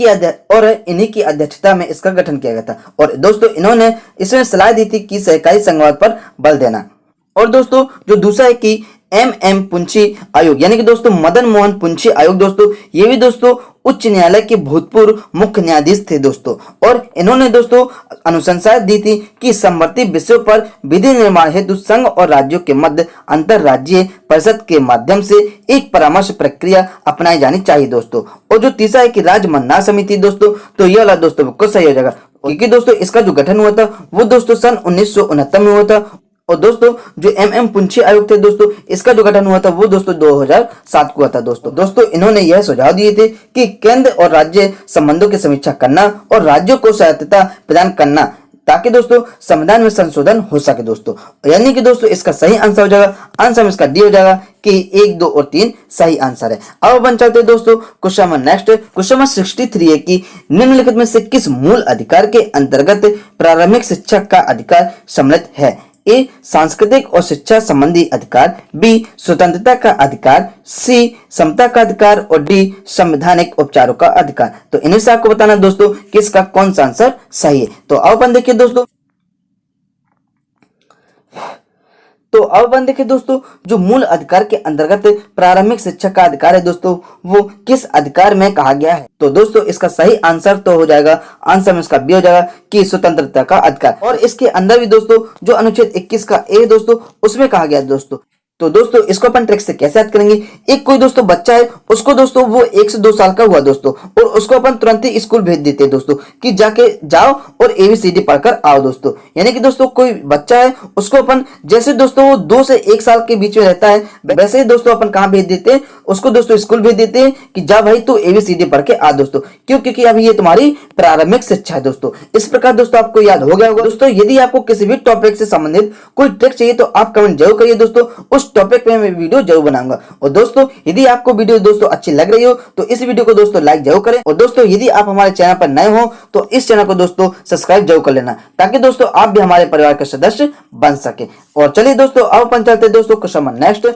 की अध्यक्षता में इसका गठन किया गया था। और दोस्तों इन्होंने इसमें सलाह दी थी कि सहकारी संघवाद पर बल देना। और दोस्तों जो दूसरा है कि एमएम पुंछी आयोग, यानी कि दोस्तों मदन मोहन पुंछी आयोग दोस्तों, ये भी दोस्तों उच्च न्यायालय के भूतपूर्व मुख्य न्यायाधीश थे दोस्तों। और इन्होंने दोस्तों अनुशंसा दी थी कि समवर्ती विषयों पर विधि निर्माण हेतु संघ और राज्यों के मध्य अंतरराज्यीय परिषद के माध्यम से एक परामर्श प्रक्रिया अपनाई जानी चाहिए दोस्तों। और जो तीसरा है कि राजमन्नार समिति दोस्तों, तो यह वाला दोस्तों बिल्कुल सही हो जाएगा, क्योंकि दोस्तों इसका जो गठन हुआ था वो दोस्तों सन 1969 में हुआ था। और दोस्तों जो एमएम पुंछी आयोग थे दोस्तों, इसका जो गठन हुआ था वो दोस्तों 2007 को हुआ था दोस्तों इन्होंने यह सुझाव दिए थे कि केंद्र और राज्य संबंधों की समीक्षा करना और राज्यों को स्वायत्तता प्रदान करना, ताकि दोस्तों संविधान में संशोधन हो सके दोस्तों। यानी कि दोस्तों इसका सही आंसर हो जाएगा, आंसर में इसका डी हो जाएगा कि 1, 2 और 3 सही आंसर है। अब अपन चलते हैं दोस्तों question number next. Question number 63 है कि निम्नलिखित में से किस मूल अधिकार के अंतर्गत प्रारंभिक शिक्षा का अधिकार सम्मिलित है। ए सांस्कृतिक और शिक्षा संबंधी अधिकार, बी स्वतंत्रता का अधिकार, सी समता का अधिकार और डी संवैधानिक उपचारों का अधिकार। तो इन्हें से आपको बताना दोस्तों किसका कौन सा आंसर सही है। तो अब अपन देखिए दोस्तों जो मूल अधिकार के अंतर्गत प्रारंभिक शिक्षा का अधिकार है दोस्तों, वो किस अधिकार में कहा गया है। तो दोस्तों इसका सही आंसर तो हो जाएगा, आंसर में इसका बी हो जाएगा कि स्वतंत्रता का अधिकार। और इसके अंदर भी दोस्तों जो अनुच्छेद 21 का ए दोस्तों उसमें कहा गया दोस्तों। तो दोस्तों इसको अपन ट्रिक से कैसे याद करेंगे। एक कोई दोस्तों बच्चा है, उसको दोस्तों वो 1 से 2 साल का हुआ दोस्तों, और उसको अपन तुरंत ही स्कूल भेज देते हैं दोस्तों कि जाओ और ABCD पढ़कर आओ दोस्तों। यानी कि दोस्तों कोई बच्चा है, उसको अपन जैसे दोस्तों वो 2 से 1 साल के बीच में रहता है, वैसे ही दोस्तों अपन कहाँ भेज देते हैं, उसको दोस्तों स्कूल भेज देते हैं कि जा भाई तू ABCD पढ़ के आ दोस्तों। क्यों? क्योंकि अभी ये तुम्हारी प्रारंभिक शिक्षा है दोस्तों। इस प्रकार दोस्तों आपको याद हो गया होगा दोस्तों। यदि आपको किसी भी टॉपिक से संबंधित कोई ट्रिक चाहिए तो आप कमेंट जरूर करिए दोस्तों, उस टॉपिक पे मैं वीडियो जरूर बनाऊंगा। और दोस्तों यदि आपको वीडियो दोस्तों अच्छी लग रही हो तो इस वीडियो को दोस्तों लाइक जरूर करें। और दोस्तों यदि आप हमारे चैनल पर नए हो तो इस चैनल को दोस्तों सब्सक्राइब जरूर कर लेना, ताकि दोस्तों आप भी हमारे परिवार के सदस्य बन सके। और चलिए दोस्तों अब अपन चलते हैं दोस्तों question number next.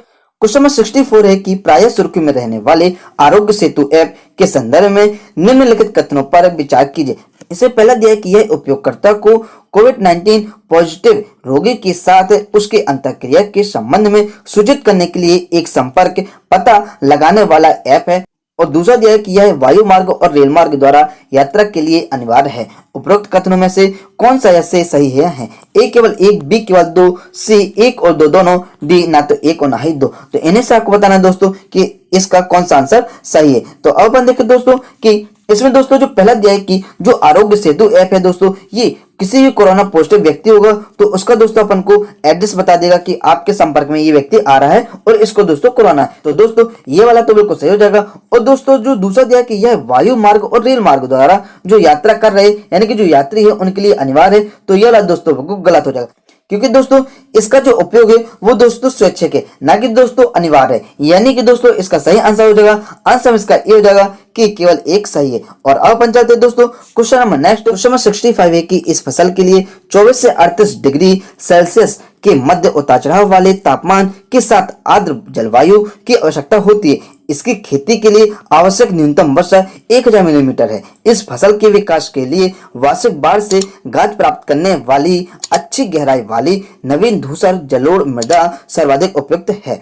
Question number 64 है कि प्राय सुर्खी में रहने वाले आरोग्य सेतु ऐप के संदर्भ में निम्नलिखित कथनों पर विचार कीजिए। इसे पहला दिया है कि यह उपयोगकर्ता को कोविड-19 पॉजिटिव रोगी के साथ उसके अंतःक्रिया के संबंध में सूचित करने के लिए एक संपर्क पता लगाने वाला ऐप है। और दूसरा दिया है कि यह वायु मार्ग और रेल मार्ग द्वारा यात्रा के लिए अनिवार्य है। उपरोक्त कथनों में से कौन सा ऐसे सही है। ए केवल 1, बी केवल 2, सी 1 और 2 दोनों, डी ना तो 1 और ना ही 2। तो इन्हें से आपको बताना दोस्तों कि इसका कौन सा आंसर सही है। तो अब अपन देखें दोस्तों कि इसमें दोस्तों जो पहला दिया है कि जो आरोग्य सेतु ऐप है दोस्तों, ये किसी भी कोरोना पॉजिटिव व्यक्ति होगा तो उसका दोस्तों अपन को एड्रेस बता देगा कि आपके संपर्क में ये व्यक्ति आ रहा है और इसको दोस्तों कोरोना है। तो दोस्तों ये वाला तो बिल्कुल सही हो जाएगा। और दोस्तों जो दूसरा दिया कि यह वायु मार्ग और रेल मार्ग द्वारा जो यात्रा कर रहे यानी कि जो यात्री है उनके लिए अनिवार्य है, तो ये वाला दोस्तों बिल्कुल गलत हो जाएगा। क्योंकि दोस्तों इसका जो उपयोग है वो दोस्तों स्वैच्छिक है, ना कि दोस्तों अनिवार्य है। यानी कि दोस्तों इसका सही आंसर हो जाएगा, आंसर इसका ये हो जाएगा कि केवल एक सही है। और अब अपन चलते हैं दोस्तों question number next. Question number 65 है कि इस फसल के लिए 24 से 38 डिग्री सेल्सियस के मध्य उतार चढ़ाव वाले तापमान के साथ आर्द्र जलवायु की आवश्यकता होती है। इसकी खेती के लिए आवश्यक न्यूनतम वर्षा 1000 मिलीमीटर है। इस फसल के विकास के लिए वार्षिक बाढ़ से गाज प्राप्त करने वाली अच्छी गहराई वाली नवीन धूसर जलोढ़ मृदा सर्वाधिक उपयुक्त है।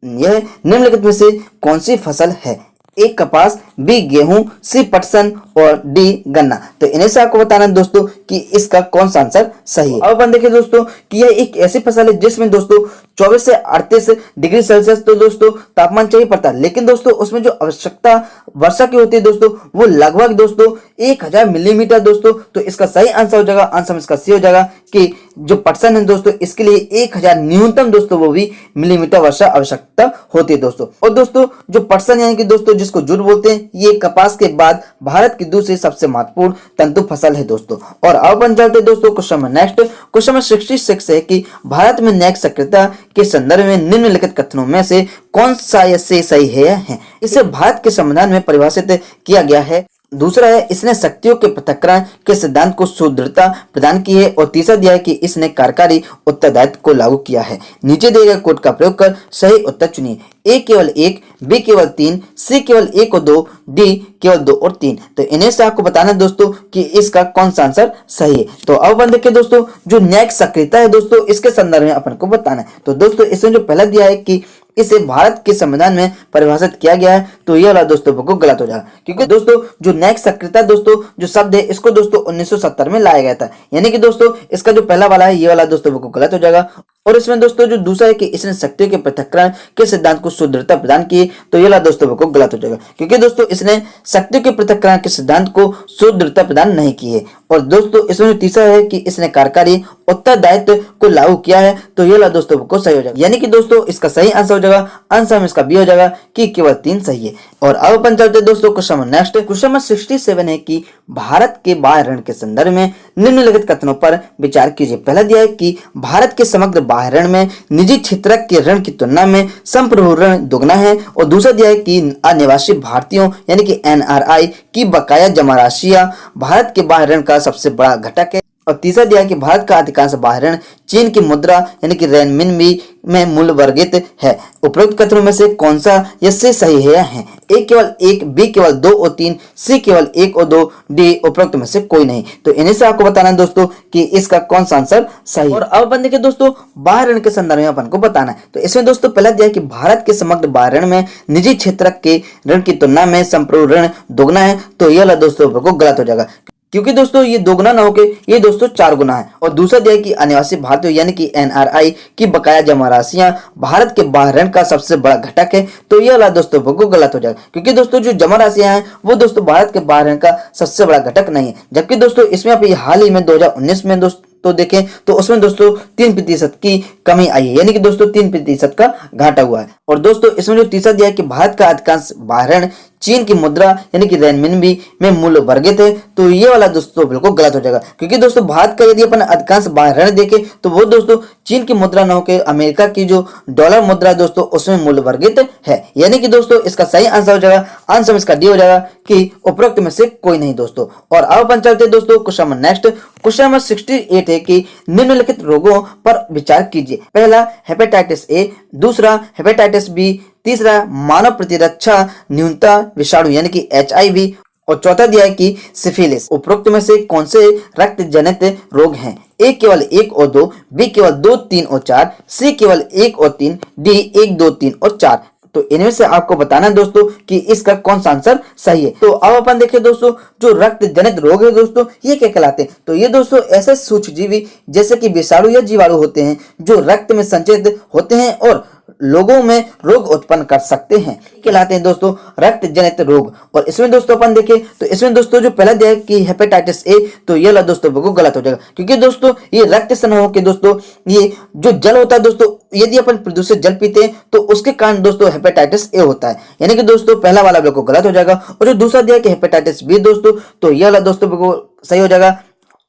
यह निम्नलिखित में से कौन सी फसल है? ए कपास, बी गेहूं, सी पटसन और डी गन्ना। तो इन्हें से आपको बताना है दोस्तों कि इसका कौन सा आंसर सही है। अब अपन देखिए दोस्तों कि यह एक ऐसी फसल है जिसमें दोस्तों 24 से 38 डिग्री सेल्सियस तो दोस्तों तापमान चाहिए पड़ता है, लेकिन दोस्तों उसमें जो आवश्यकता वर्षा की होती है दोस्तों वो लगभग दोस्तों 1000 मिलीमीटर दोस्तों। तो इसका सही आंसर हो जाएगा, आंसर इसका सी हो जाएगा कि जो पटसन है दोस्तों इसके लिए 1000 न्यूनतम दोस्तों वो भी मिलीमीटर वर्षा आवश्यकता होती है दोस्तों। और दोस्तों जो पटसन यानी कि दोस्तों जिसको जूट बोलते हैं, ये कपास के बाद भारत की दूसरी सबसे महत्वपूर्ण तंतु फसल है दोस्तों। और अब अपन चलते दोस्तों क्वेश्चन में नेक्स्ट। क्वेश्चन में 66 है कि भारत में न्यायिक सक्रियता के संदर्भ में निम्नलिखित कथनों में से कौन सा से सही है? इसे भारत के संविधान में परिभाषित किया गया है। दूसरा है इसने शक्तियों के पृथक्करण के सिद्धांत को सुदृढ़ता प्रदान की है। और तीसरा दिया है कि इसने कार्यकारी उत्तरदायित्व को लागू किया है। नीचे दिए गए कोड का प्रयोग कर सही उत्तर चुनिए। ए केवल 1, बी केवल 3, सी केवल 1 और 2, डी केवल 2 और 3। तो इन्हें से आपको बताना है दोस्तों कि इसका कौन सा आंसर सही है। तो अब अपन देखिए दोस्तों जो न्यायिक सक्रियता है दोस्तों इसके संदर्भ में अपन को बताना है। तो दोस्तों इसमें जो पहला दिया है कि इसे भारत के संविधान में परिभाषित किया गया है, तो यह वाला दोस्तों बिल्कुल गलत हो जाएगा। क्योंकि दोस्तों जो न्यायिक सक्रियता दोस्तों जो शब्द है इसको दोस्तों 1970 में लाया गया था। यानी कि दोस्तों इसका जो पहला वाला है ये वाला दोस्तों बिल्कुल गलत हो जाएगा। और इसमें दोस्तों जो दूसरा है कि इसने शक्तियों के पृथक्करण के सिद्धांत को सुदृढ़ता प्रदान की, तो ये वाला दोस्तों बिल्कुल गलत हो जाएगा। क्योंकि दोस्तों इसने शक्तियों के पृथक्करण के सिद्धांत को सुदृढ़ता प्रदान नहीं की है। और दोस्तों इसमें जो तीसरा है कि इसने कार्यकारी उत्तरदायित्व को लागू किया है, तो ये वाला दोस्तों बिल्कुल सही हो जाएगा। यानी कि दोस्तों इसका सही आंसर हो जाएगा, आंसर में इसका बी हो जाएगा कि केवल 3 सही है। और अब अपन चलते दोस्तों क्वेश्चन नेक्स्ट। क्वेश्चन नंबर 67 है कि भारत के बाह्य ऋण के संदर्भ में निम्नलिखित कथनों पर विचार कीजिए। पहला दिया है कि भारत के समग्र बाह्य ऋण में निजी क्षेत्र के ऋण की तुलना में संप्रभु ऋण दोगुना है। और दूसरा दिया है कि अनिवासी भारतीयों यानी कि एनआरआई की बकाया जमा राशियां भारत के बाह्य ऋण का सबसे बड़ा घटक है। और तीसरा दिया है कि भारत का अधिकांश बाह्य ऋण चीन की मुद्रा यानी कि रेनमिनबी में मूल्य वर्गित है। उपरोक्त कथनों में से कौन सा इससे सही है? ए केवल 1, बी केवल 2 और 3, सी केवल 1 और 2, डी उपरोक्त में से कोई नहीं। तो इन्हीं से आपको बताना है दोस्तों कि इसका कौन सा आंसर सही है। और अब अपन देखिए दोस्तों बाह्य ऋण के संदर्भ में अपन को बताना है। तो इसमें दोस्तों पहला दिया है कि भारत के समग्र बाह्य ऋण में निजी क्षेत्र के ऋण की तुलना में संप्रभु ऋण दोगुना है। तो यह दोस्तों बिल्कुल गलत हो जाएगा, क्योंकि दोस्तों ये दोगुना ना होके ये दोस्तों 4 गुना है। और दूसरा दिया है कि अनिवासी भारतीयों यानी कि एनआरआई की बकाया जमा राशियां भारत के बाह्य ऋण का सबसे बड़ा घटक है। तो ये वाला दोस्तों बिल्कुल गलत हो जाएगा, क्योंकि दोस्तों जो जमा राशियां हैं वो दोस्तों भारत के बाह्य ऋण का सबसे बड़ा घटक नहीं है। जबकि दोस्तों इसमें आप हाल ही में 2019 में दोस्तों तो देखें तो उसमें दोस्तों 3% की कमी आई है, यानी कि दोस्तों 3% का घाटा हुआ है। और दोस्तों इसमें जो तीसरा दिया है कि भारत का अधिकांश बाह्य ऋण चीन की मुद्रा यानी कि रेनमिनबी में मूल्य वर्गित है। तो ये वाला दोस्तों बिल्कुल गलत हो जाएगा, क्योंकि दोस्तों भारत का यदि अपन अधिकांश बाह्य ऋण देखें तो वो दोस्तों चीन की मुद्रा न होकर अमेरिका की जो डॉलर मुद्रा दोस्तों उसमें मूल्य वर्गित है। यानी कि दोस्तों इसका सही आंसर हो जाएगा, आंसर इसका डी हो जाएगा कि उपरोक्त में से कोई नहीं दोस्तों। और अब अपन चलते दोस्तों क्वेश्चन नेक्स्ट। क्वेश्चन नंबर 68 है कि निम्नलिखित रोगों पर विचार कीजिए। पहला हेपेटाइटिस ए, दूसरा हेपेटाइटिस बी, तीसरा मानव प्रतिरक्षा न्यूनता विषाणु यानी कि HIV, और चौथा दिया है कि सिफिलिस। उपरोक्त में से कौन से रक्त जनित रोग हैं? ए केवल 1 और 2, बी केवल 2, 3 और 4, सी केवल 1 और 3, डी 1, 2, 3 और 4। तो इनमें से आपको बताना है दोस्तों कि इसका कौन सा आंसर सही है। तो अब अपन देखें दोस्तों जो रक्त जनित रोग है दोस्तों ये क्या कहलाते हैं? तो ये दोस्तों ऐसे सूक्ष्मजीवी जैसे कि विषाणु या जीवाणु होते हैं जो रक्त में संचित होते हैं और लोगों में रोग उत्पन्न कर सकते हैं, कहलाते हैं दोस्तों रक्त जनित रोग। और इसमें दोस्तों अपन देखें तो इसमें दोस्तों जो पहला दिया है कि हेपेटाइटिस ए, तो ये ला दोस्तों बिल्कुल गलत हो जाएगा, क्योंकि दोस्तों ये रक्त समूह के दोस्तों ये जो जल होता है दोस्तों यदि अपन प्रदूषित जल पीते हैं तो उसके कारण दोस्तों हेपेटाइटिस ए होता है। यानी कि दोस्तों पहला वाला बिल्कुल गलत हो जाएगा। और जो दूसरा दिया है कि हेपेटाइटिस बी दोस्तों, तो ये वाला दोस्तों बिल्कुल सही हो जाएगा।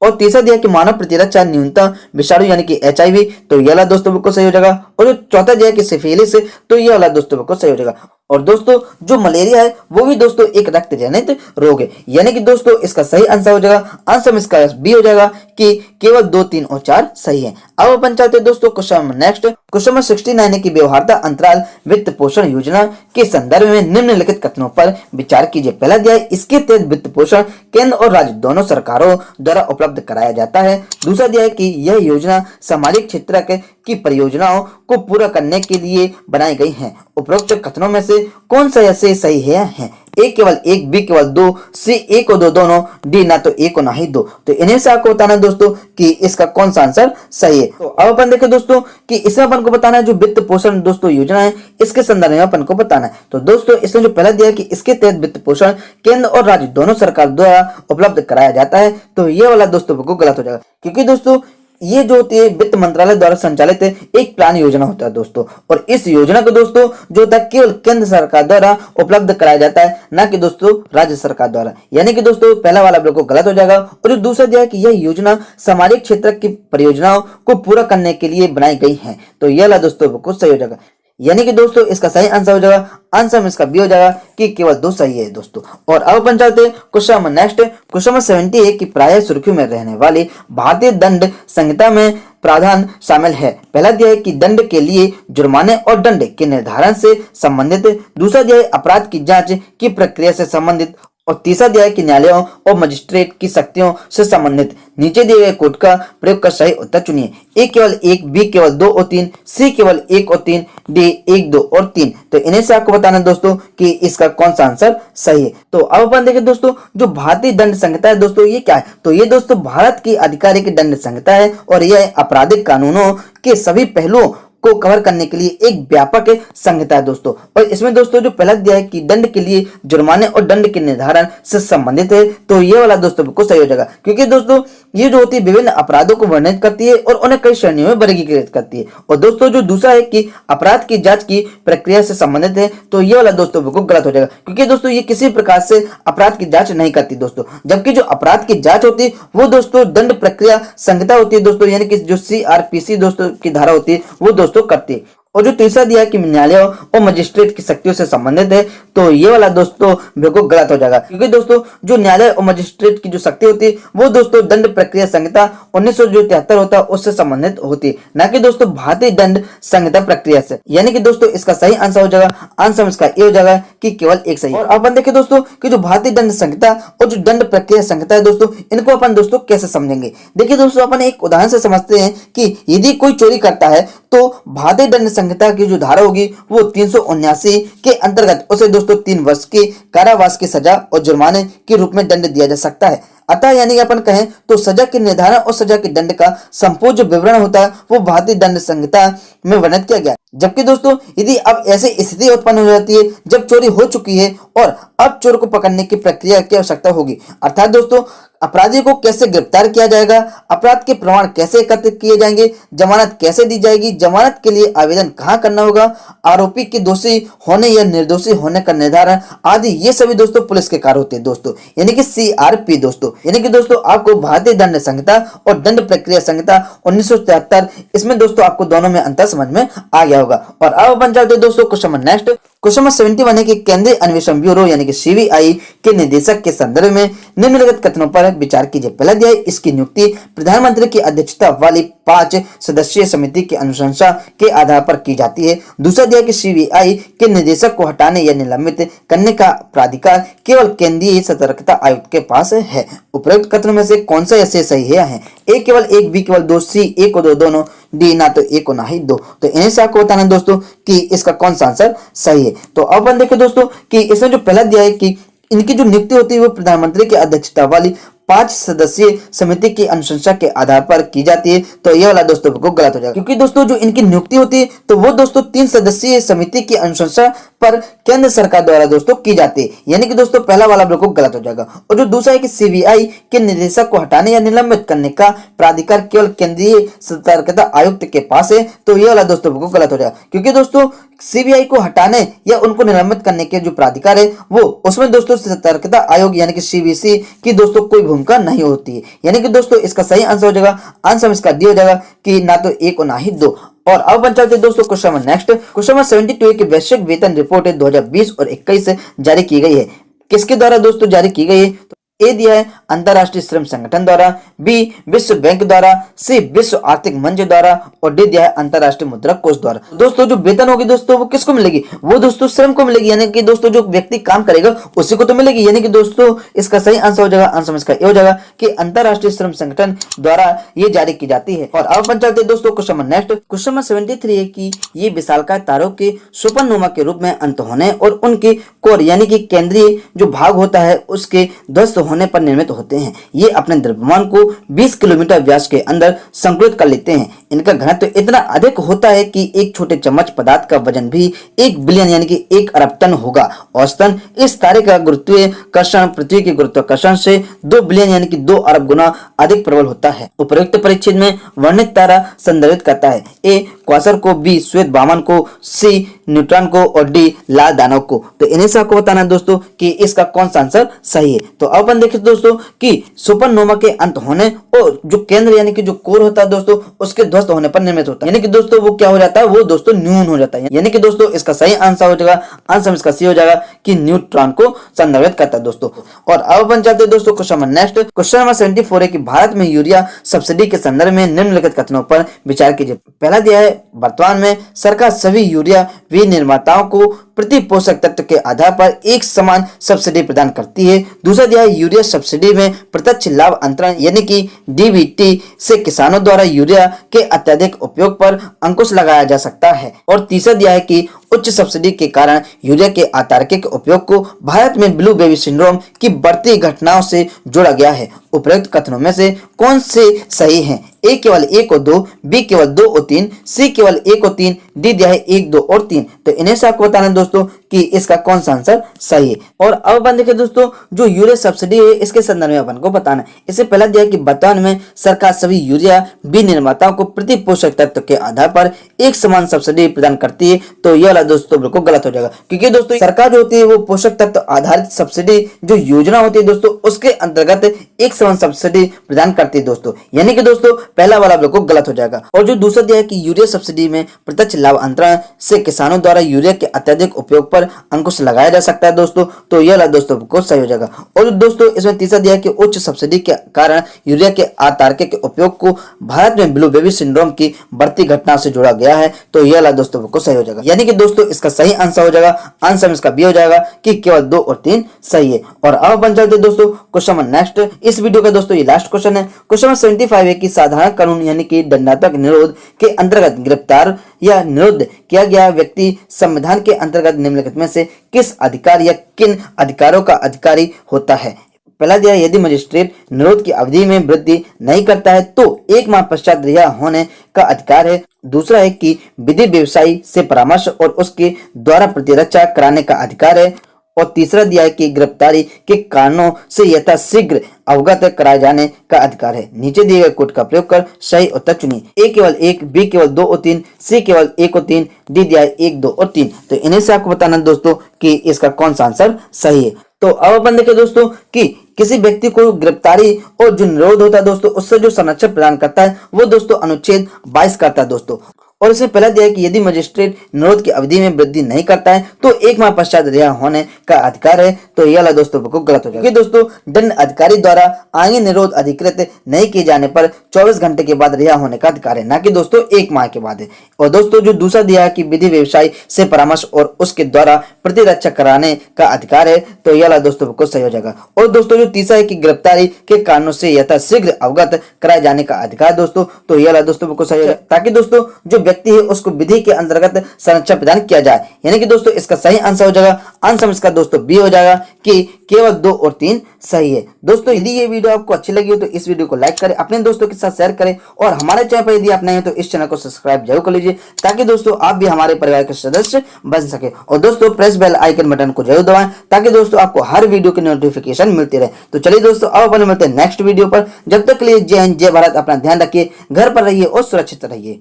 और तीसरा दिया कि मानव प्रतिरक्षा न्यूनतम विषाणु यानी कि HIV, तो ये वाला दोस्तों बिल्कुल सही हो जाएगा। और जो चौथा दिया कि सिफिलिस, तो ये वाला दोस्तों बिल्कुल सही हो जाएगा। और दोस्तों जो मलेरिया है वो भी दोस्तों एक रक्त जनित रोग है, यानी कि दोस्तों इसका सही आंसर हो जाएगा, आंसर में इसका बी हो जाएगा कि केवल 2, 3 और 4 सही है। अब अपन चलते हैं दोस्तों क्वेश्चन नेक्स्ट। क्वेश्चन नंबर 69 है कि व्यवहार्यता अंतराल वित्त पोषण योजना के संदर्भ में निम्नलिखित कथनों पर विचार कीजिए। पहला दिया है इसके तहत वित्त पोषण केंद्र और राज्य दोनों सरकारों द्वारा उपलब्ध कराया जाता है। दूसरा दिया है कि यह योजना सामाजिक क्षेत्र की परियोजनाओं को पूरा करने के लिए बनाई गई है। उपरोक्त कथनों में से कौन सा ऐसे सही है? ए केवल 1, बी केवल 2, सी 1 और 2 दोनों, डी ना तो 1 और ना ही 2। तो इन्हें से आपको बताना है दोस्तों कि इसका कौन सा आंसर सही है। तो अब अपन देखें दोस्तों कि इसमें अपन को बताना है जो वित्त पोषण दोस्तों योजना है इसके संदर्भ में अपन को बताना है। तो दोस्तों इसमें जो पहला दिया है कि इसके तहत वित्त पोषण केंद्र और राज्य दोनों सरकार द्वारा उपलब्ध कराया जाता है, तो ये वाला दोस्तों बिल्कुल गलत हो जाएगा, क्योंकि दोस्तों ये जो होती है वित्त मंत्रालय द्वारा संचालित एक प्लान योजना होता है दोस्तों, और इस योजना को दोस्तों जो होता है केवल केंद्र सरकार द्वारा उपलब्ध कराया जाता है, ना कि दोस्तों राज्य सरकार द्वारा, यानी कि दोस्तों पहला वाला बिल्कुल गलत हो जाएगा। और जो दूसरा दिया है कि यह योजना सामाजिक क्षेत्र की परियोजनाओं को पूरा करने के लिए बनाई गई है, तो यह वाला दोस्तों बिल्कुल सही हो जाएगा, यानी कि दोस्तों इसका सही आंसर हो जाएगा, आंसर में इसका बी हो जाएगा कि केवल 2 सही है दोस्तों। और अब अपन चलते हैं question number next. Question number 70 है कि प्रायः सुर्खियों में रहने वाली भारतीय दंड संहिता में प्रावधान शामिल है। पहला दिया है कि दंड के लिए जुर्माने और दंड के निर्धारण से संबंधित, दूसरा दिया है अपराध की जांच की प्रक्रिया से संबंधित, और तीसरा दिया है कि न्यायालयों और मजिस्ट्रेट की शक्तियों से संबंधित। नीचे दिए गए कोड का प्रयोग कर सही उत्तर चुनिए। ए केवल 1, बी केवल 2 और 3, सी केवल 1 और 3, डी 1, 2 और 3। तो इन्हें से आपको बताना है दोस्तों कि इसका कौन सा आंसर सही है। तो अब अपन देखें दोस्तों जो भारतीय दंड संहिता है दोस्तों ये क्या है, तो ये दोस्तों भारत की आधिकारिक दंड संहिता है, और यह आपराधिक कानूनों के सभी पहलुओं को कवर करने के लिए एक व्यापक संहिता है दोस्तों। और इसमें दोस्तों जो पहला दिया है कि दंड के लिए जुर्माने और दंड के निर्धारण से संबंधित है, तो ये वाला दोस्तों बिल्कुल सही हो जाएगा, क्योंकि दोस्तों ये जो होती है विभिन्न अपराधों को वर्णित करती है और उन्हें कई श्रेणियों में वर्गीकृत करती है। और दोस्तों जो दूसरा है कि अपराध की जांच की प्रक्रिया से संबंधित है, तो ये वाला दोस्तों बिल्कुल गलत हो जाएगा, क्योंकि दोस्तों ये किसी प्रकार से अपराध की जांच नहीं करती दोस्तों, जबकि जो अपराध की जांच होती है वो दोस्तों दंड प्रक्रिया संहिता होती है दोस्तों, यानी कि जो CRPC दोस्तों की धारा होती है वो दोस्तों करती है। और जो तीसरा दिया है कि न्यायालयों और मजिस्ट्रेट की शक्तियों से संबंधित है, तो ये वाला दोस्तों बिल्कुल गलत हो जाएगा, क्योंकि दोस्तों जो न्यायालय और मजिस्ट्रेट की जो शक्ति होती है वो दोस्तों दंड प्रक्रिया संहिता 1973 होता है उससे संबंधित होती है, ना कि दोस्तों भारतीय दंड संहिता प्रक्रिया से, यानी कि दोस्तों इसका सही आंसर हो जाएगा, आंसर में इसका ए हो जाएगा कि केवल 1 सही। और अपन देखें दोस्तों कि जो भारतीय दंड संहिता और जो दंड प्रक्रिया संहिता है दोस्तों, इनको अपन दोस्तों कैसे समझेंगे। देखिए दोस्तों अपन एक उदाहरण से समझते हैं कि यदि कोई चोरी करता है तो भारतीय दंड संहिता की जो धारा होगी वो 379 के अंतर्गत उसे दोस्तों 3 वर्ष के कारावास की सजा और जुर्माने के रूप में दंड दिया जा सकता है। अतः यानी कि अपन कहें तो सजा के निर्धारण और सजा के दंड का संपूर्ण जो विवरण होता है वो भारतीय दंड संहिता में वर्णित किया गया है। जबकि दोस्तों यदि अब ऐसी स्थिति उत्पन्न हो जाती है जब चोरी हो चुकी है और अब चोर को पकड़ने की प्रक्रिया की आवश्यकता होगी, अर्थात दोस्तों अपराधी को कैसे गिरफ्तार किया जाएगा, अपराध के प्रमाण कैसे एकत्रित किए जाएंगे, जमानत कैसे दी जाएगी, जमानत के लिए आवेदन कहां करना होगा, आरोपी के दोषी होने या निर्दोषी होने का निर्धारण आदि, ये सभी दोस्तों पुलिस के कार्य होते हैं दोस्तों, यानी कि CRP दोस्तों, यानी कि दोस्तों आपको भारतीय दंड संहिता और दंड प्रक्रिया संहिता 1973, इसमें दोस्तों आपको दोनों में अंतर समझ में आ गया होगा। और अब अपन चलते हैं दोस्तों question number next. Question number 71 है कि केंद्रीय अन्वेषण ब्यूरो यानी कि CBI के निदेशक के संदर्भ में निम्नलिखित कथनों पर विचार कीजिए। पहला दिया है इसकी नियुक्ति प्रधानमंत्री की अध्यक्षता वाली 5 सदस्यीय समिति की अनुशंसा के आधार पर की जाती है। दूसरा दिया कि CBI के निदेशक को हटाने या निलंबित करने का प्राधिकार केवल केंद्रीय सतर्कता आयुक्त के पास है। उपरोक्त कथनों में से कौन सा ऐसे सही है? ए केवल 1, बी केवल 2, सी 1 और 2 दोनों, डी ना तो 1 और ना ही 2। तो इन्हें से आपको बताना है दोस्तों कि इसका कौन सा आंसर सही है। तो अब अपन देखें दोस्तों कि इसमें जो पहला दिया है कि इनकी जो नियुक्ति होती है वो प्रधानमंत्री की अध्यक्षता वाली 5 सदस्यीय समिति की अनुशंसा के आधार पर की जाती है, तो ये वाला दोस्तों को गलत हो जाएगा, क्योंकि दोस्तों जो इनकी नियुक्ति होती है तो वो दोस्तों 3 सदस्यीय समिति की अनुशंसा पर केंद्र सरकार द्वारा दोस्तों की जाती है, यानी कि दोस्तों पहला वाला बिल्कुल गलत हो जाएगा। और जो दूसरा है कि सीबीआई के निदेशक को हटाने या निलंबित करने का प्राधिकार केवल केंद्रीय सतर्कता आयुक्त के पास है, तो ये वाला दोस्तों बिल्कुल गलत हो जाएगा, क्योंकि दोस्तों सीबीआई को हटाने या उनको निलंबित करने के जो प्राधिकार है वो उसमें दोस्तों सतर्कता आयोग यानी कि सीबीसी की दोस्तों कोई भूमिका नहीं होती है। यानी कि दोस्तों इसका सही आंसर हो जाएगा, आंसर इसका डी हो जाएगा कि ना तो एक और ना ही दो। और अब बन चलते दोस्तों question number next. Question number 72 की वैश्विक वेतन रिपोर्ट 2020 और 21 से जारी की गई है। किसके द्वारा दोस्तों जारी की गई है? ए दिया है अंतरराष्ट्रीय श्रम संगठन द्वारा, बी विश्व बैंक द्वारा, सी विश्व आर्थिक मंच द्वारा और डी दिया है अंतरराष्ट्रीय मुद्रा कोष द्वारा। दोस्तों जो वेतन होगी दोस्तों वो किसको मिलेगी? वो दोस्तों श्रम को मिलेगी, यानी कि दोस्तों जो व्यक्ति काम करेगा उसी को तो मिलेगी। यानी कि दोस्तों इसका सही आंसर हो जाएगा, आंसर इसका ये हो जाएगा कि अंतरराष्ट्रीय श्रम संगठन द्वारा ये जारी की जाती है। और अब अपन चलते दोस्तों question number next. Question number 73 है कि ये विशालकाय तारों के सुपरनोवा के रूप में अंत होने और उनके कोर यानी कि केंद्रीय जो भाग होता है उसके ध्वस्त होने पर निर्मित होते हैं। ये अपने द्रव्यमान को 20 किलोमीटर व्यास के अंदर संकुलित कर लेते हैं। इनका घनत्व इतना अधिक होता है कि एक छोटे चम्मच पदार्थ का वजन भी 1 बिलियन यानी कि 1 अरब टन होगा। औसतन इस तारे का गुरुत्वाकर्षण पृथ्वी के गुरुत्वाकर्षण से 2 बिलियन यानी कि 2 अरब गुना अधिक प्रबल होता है। उपर्युक्त परिच्छेद में वर्णित तारा संदर्भित करता है ए क्वासर को, बी श्वेत वामन को, सी न्यूट्रॉन को और डी लाल दानव को। तो इन्हें से आपको बताना है दोस्तों कि इसका कौन सा आंसर सही है। तो अब अपन देखिए दोस्तों कि सुपरनोवा के अंत होने और जो केंद्र यानी कि जो कोर होता है दोस्तों उसके ध्वस्त होने पर निर्मित होता है, यानी कि दोस्तों वो क्या हो जाता है? वो दोस्तों न्यून हो जाता है। यानी कि दोस्तों इसका सही आंसर हो जाएगा, आंसर इसका सी हो जाएगा कि न्यूट्रॉन को संदर्भित करता है दोस्तों। और अब अपन चलते हैं दोस्तों question number next. Question number 74 है कि भारत में यूरिया सब्सिडी के संदर्भ में निम्नलिखित कथनों पर विचार कीजिए। पहला दिया है वर्तमान में सरकार सभी यूरिया विनिर्माताओं को प्रति पोषक तत्व के आधार पर एक समान सब्सिडी प्रदान करती है। दूसरा दिया है यूरिया सब्सिडी में प्रत्यक्ष लाभ अंतरण यानी कि डीबीटी से किसानों द्वारा यूरिया के अत्यधिक उपयोग पर अंकुश लगाया जा सकता है। और तीसरा दिया है कि उच्च सब्सिडी के कारण यूरिया के अतार्किक उपयोग को भारत में ब्लू बेबी सिंड्रोम की बढ़ती घटनाओं से जोड़ा गया है। उपरोक्त कथनों में से कौन से सही हैं? ए केवल 1 और 2, बी केवल 2 और 3, सी केवल 1 और 3, डी दिया है 1, 2 और 3। तो इन्हें से आपको बताना है दोस्तों कि इसका कौन सा आंसर सही है। और अब अपन देखें दोस्तों जो यूरिया सब्सिडी है इसके संदर्भ में अपन को बताना है। इससे पहला दिया है कि वर्तमान में सरकार सभी यूरिया विनिर्माताओं को प्रति पोषक तत्व के आधार पर एक समान सब्सिडी प्रदान करती है। तो यह वाला दोस्तों बिल्कुल गलत हो जाएगा, क्योंकि दोस्तों सरकार जो होती है वो पोषक तत्व आधारित सब्सिडी जो योजना होती है दोस्तों उसके अंतर्गत एक समान सब्सिडी प्रदान करती है दोस्तों। यानी कि दोस्तों पहला वाला बिल्कुल गलत हो जाएगा। और जो दूसरा दिया है कि यूरिया सब्सिडी में प्रत्यक्ष लाभ अंतरण से किसानों द्वारा यूरिया के अत्यधिक उपयोग पर अंकुश लगाया जा सकता है दोस्तों, तो यह वाला दोस्तों बिल्कुल सही हो जाएगा। और दोस्तों इसमें तीसरा दिया है कि उच्च सब्सिडी के कारण यूरिया के अतार्किक उपयोग को भारत में ब्लू बेबी सिंड्रोम की बढ़ती घटना से जोड़ा गया है। तो यह वाला दोस्तों बिल्कुल सही हो जाएगा, यानी कि दोस्तों इसका सही आंसर हो जाएगा, आंसर इसका बी हो जाएगा कि केवल 2 और 3 सही है। और अब अपन चलते दोस्तों क्वेश्चन नंबर नेक्स्ट। इस वीडियो का दोस्तों ये लास्ट क्वेश्चन है। क्वेश्चन नंबर 75 है कि साधारण कानून यानी कि दंडात्मक निरोध के अंतर्गत गिरफ्तार या निरुद्ध किया गया व्यक्ति संविधान के अंतर्गत निम्नलिखित में से किस अधिकार या किन अधिकारों का अधिकारी होता है? पहला दिया यदि मजिस्ट्रेट निरोध की अवधि में वृद्धि नहीं करता है तो 1 माह पश्चात रिहा होने का अधिकार है। दूसरा है कि विधि व्यवसायी से परामर्श और उसके द्वारा प्रतिरक्षा कराने का अधिकार है। और तीसरा दिया है कि गिरफ्तारी के कारणों से यथाशीघ्र अवगत कराए जाने का अधिकार है। नीचे दिए गए कोड का प्रयोग कर सही उत्तर चुनिए। ए केवल 1, बी केवल 2 और 3, सी केवल 1 और 3, डी दिया है 1, 2 और 3। तो इन्हें से आपको बताना दोस्तों कि इसका कौन सा आंसर सही है। तो अब अपन देखें दोस्तों कि किसी व्यक्ति को गिरफ्तारी और जो निरोध होता है दोस्तों उससे जो संरक्षण प्रदान करता है वो दोस्तों अनुच्छेद 22 करता है दोस्तों। और इसमें पहला दिया है कि यदि मजिस्ट्रेट निरोध की अवधि में वृद्धि नहीं करता है तो 1 माह पश्चात रिहा होने का अधिकार है। तो यह वाला दोस्तों बिल्कुल गलत हो जाएगा, दोस्तों दंड अधिकारी द्वारा आगे निरोध अधिकृत नहीं किए जाने पर 24 घंटे के बाद रिहा होने का अधिकार है, ना कि दोस्तों 1 माह के बाद है। और दोस्तों जो दूसरा दिया है कि विधि व्यवसायी से परामर्श और उसके द्वारा प्रतिरक्षा कराने का अधिकार है। तो यह वाला दोस्तों बिल्कुल सही हो जाएगा। और दोस्तों जो तीसरा है कि गिरफ्तारी के कारणों से यथाशीघ्र अवगत कराए जाने का अधिकार दोस्तों, तो यह वाला दोस्तों बिल्कुल सही हो जाएगा, ताकि दोस्तों जो व्यक्ति है उसको विधि के अंतर्गत संरक्षण प्रदान किया जाए। यानी कि दोस्तों इसका सही आंसर हो जाएगा, आंसर इसका दोस्तों बी हो जाएगा कि केवल 2 और 3 सही है। दोस्तों यदि ये वीडियो आपको अच्छी लगी हो तो इस वीडियो को लाइक करें, अपने दोस्तों के साथ शेयर करें और हमारे चैनल पर यदि आप नए हैं तो इस चैनल को सब्सक्राइब जरूर कर लीजिए ताकि दोस्तों आप भी हमारे परिवार के सदस्य बन सके। और दोस्तों प्रेस बेल आइकन बटन को जरूर दबाएं ताकि दोस्तों आपको हर वीडियो की नोटिफिकेशन मिलती रहे। तो चलिए दोस्तों अब अपन मिलते हैं नेक्स्ट वीडियो पर। जब तक के लिए जय हिंद जय भारत, अपना ध्यान रखिए, घर पर रहिए और सुरक्षित रहिए।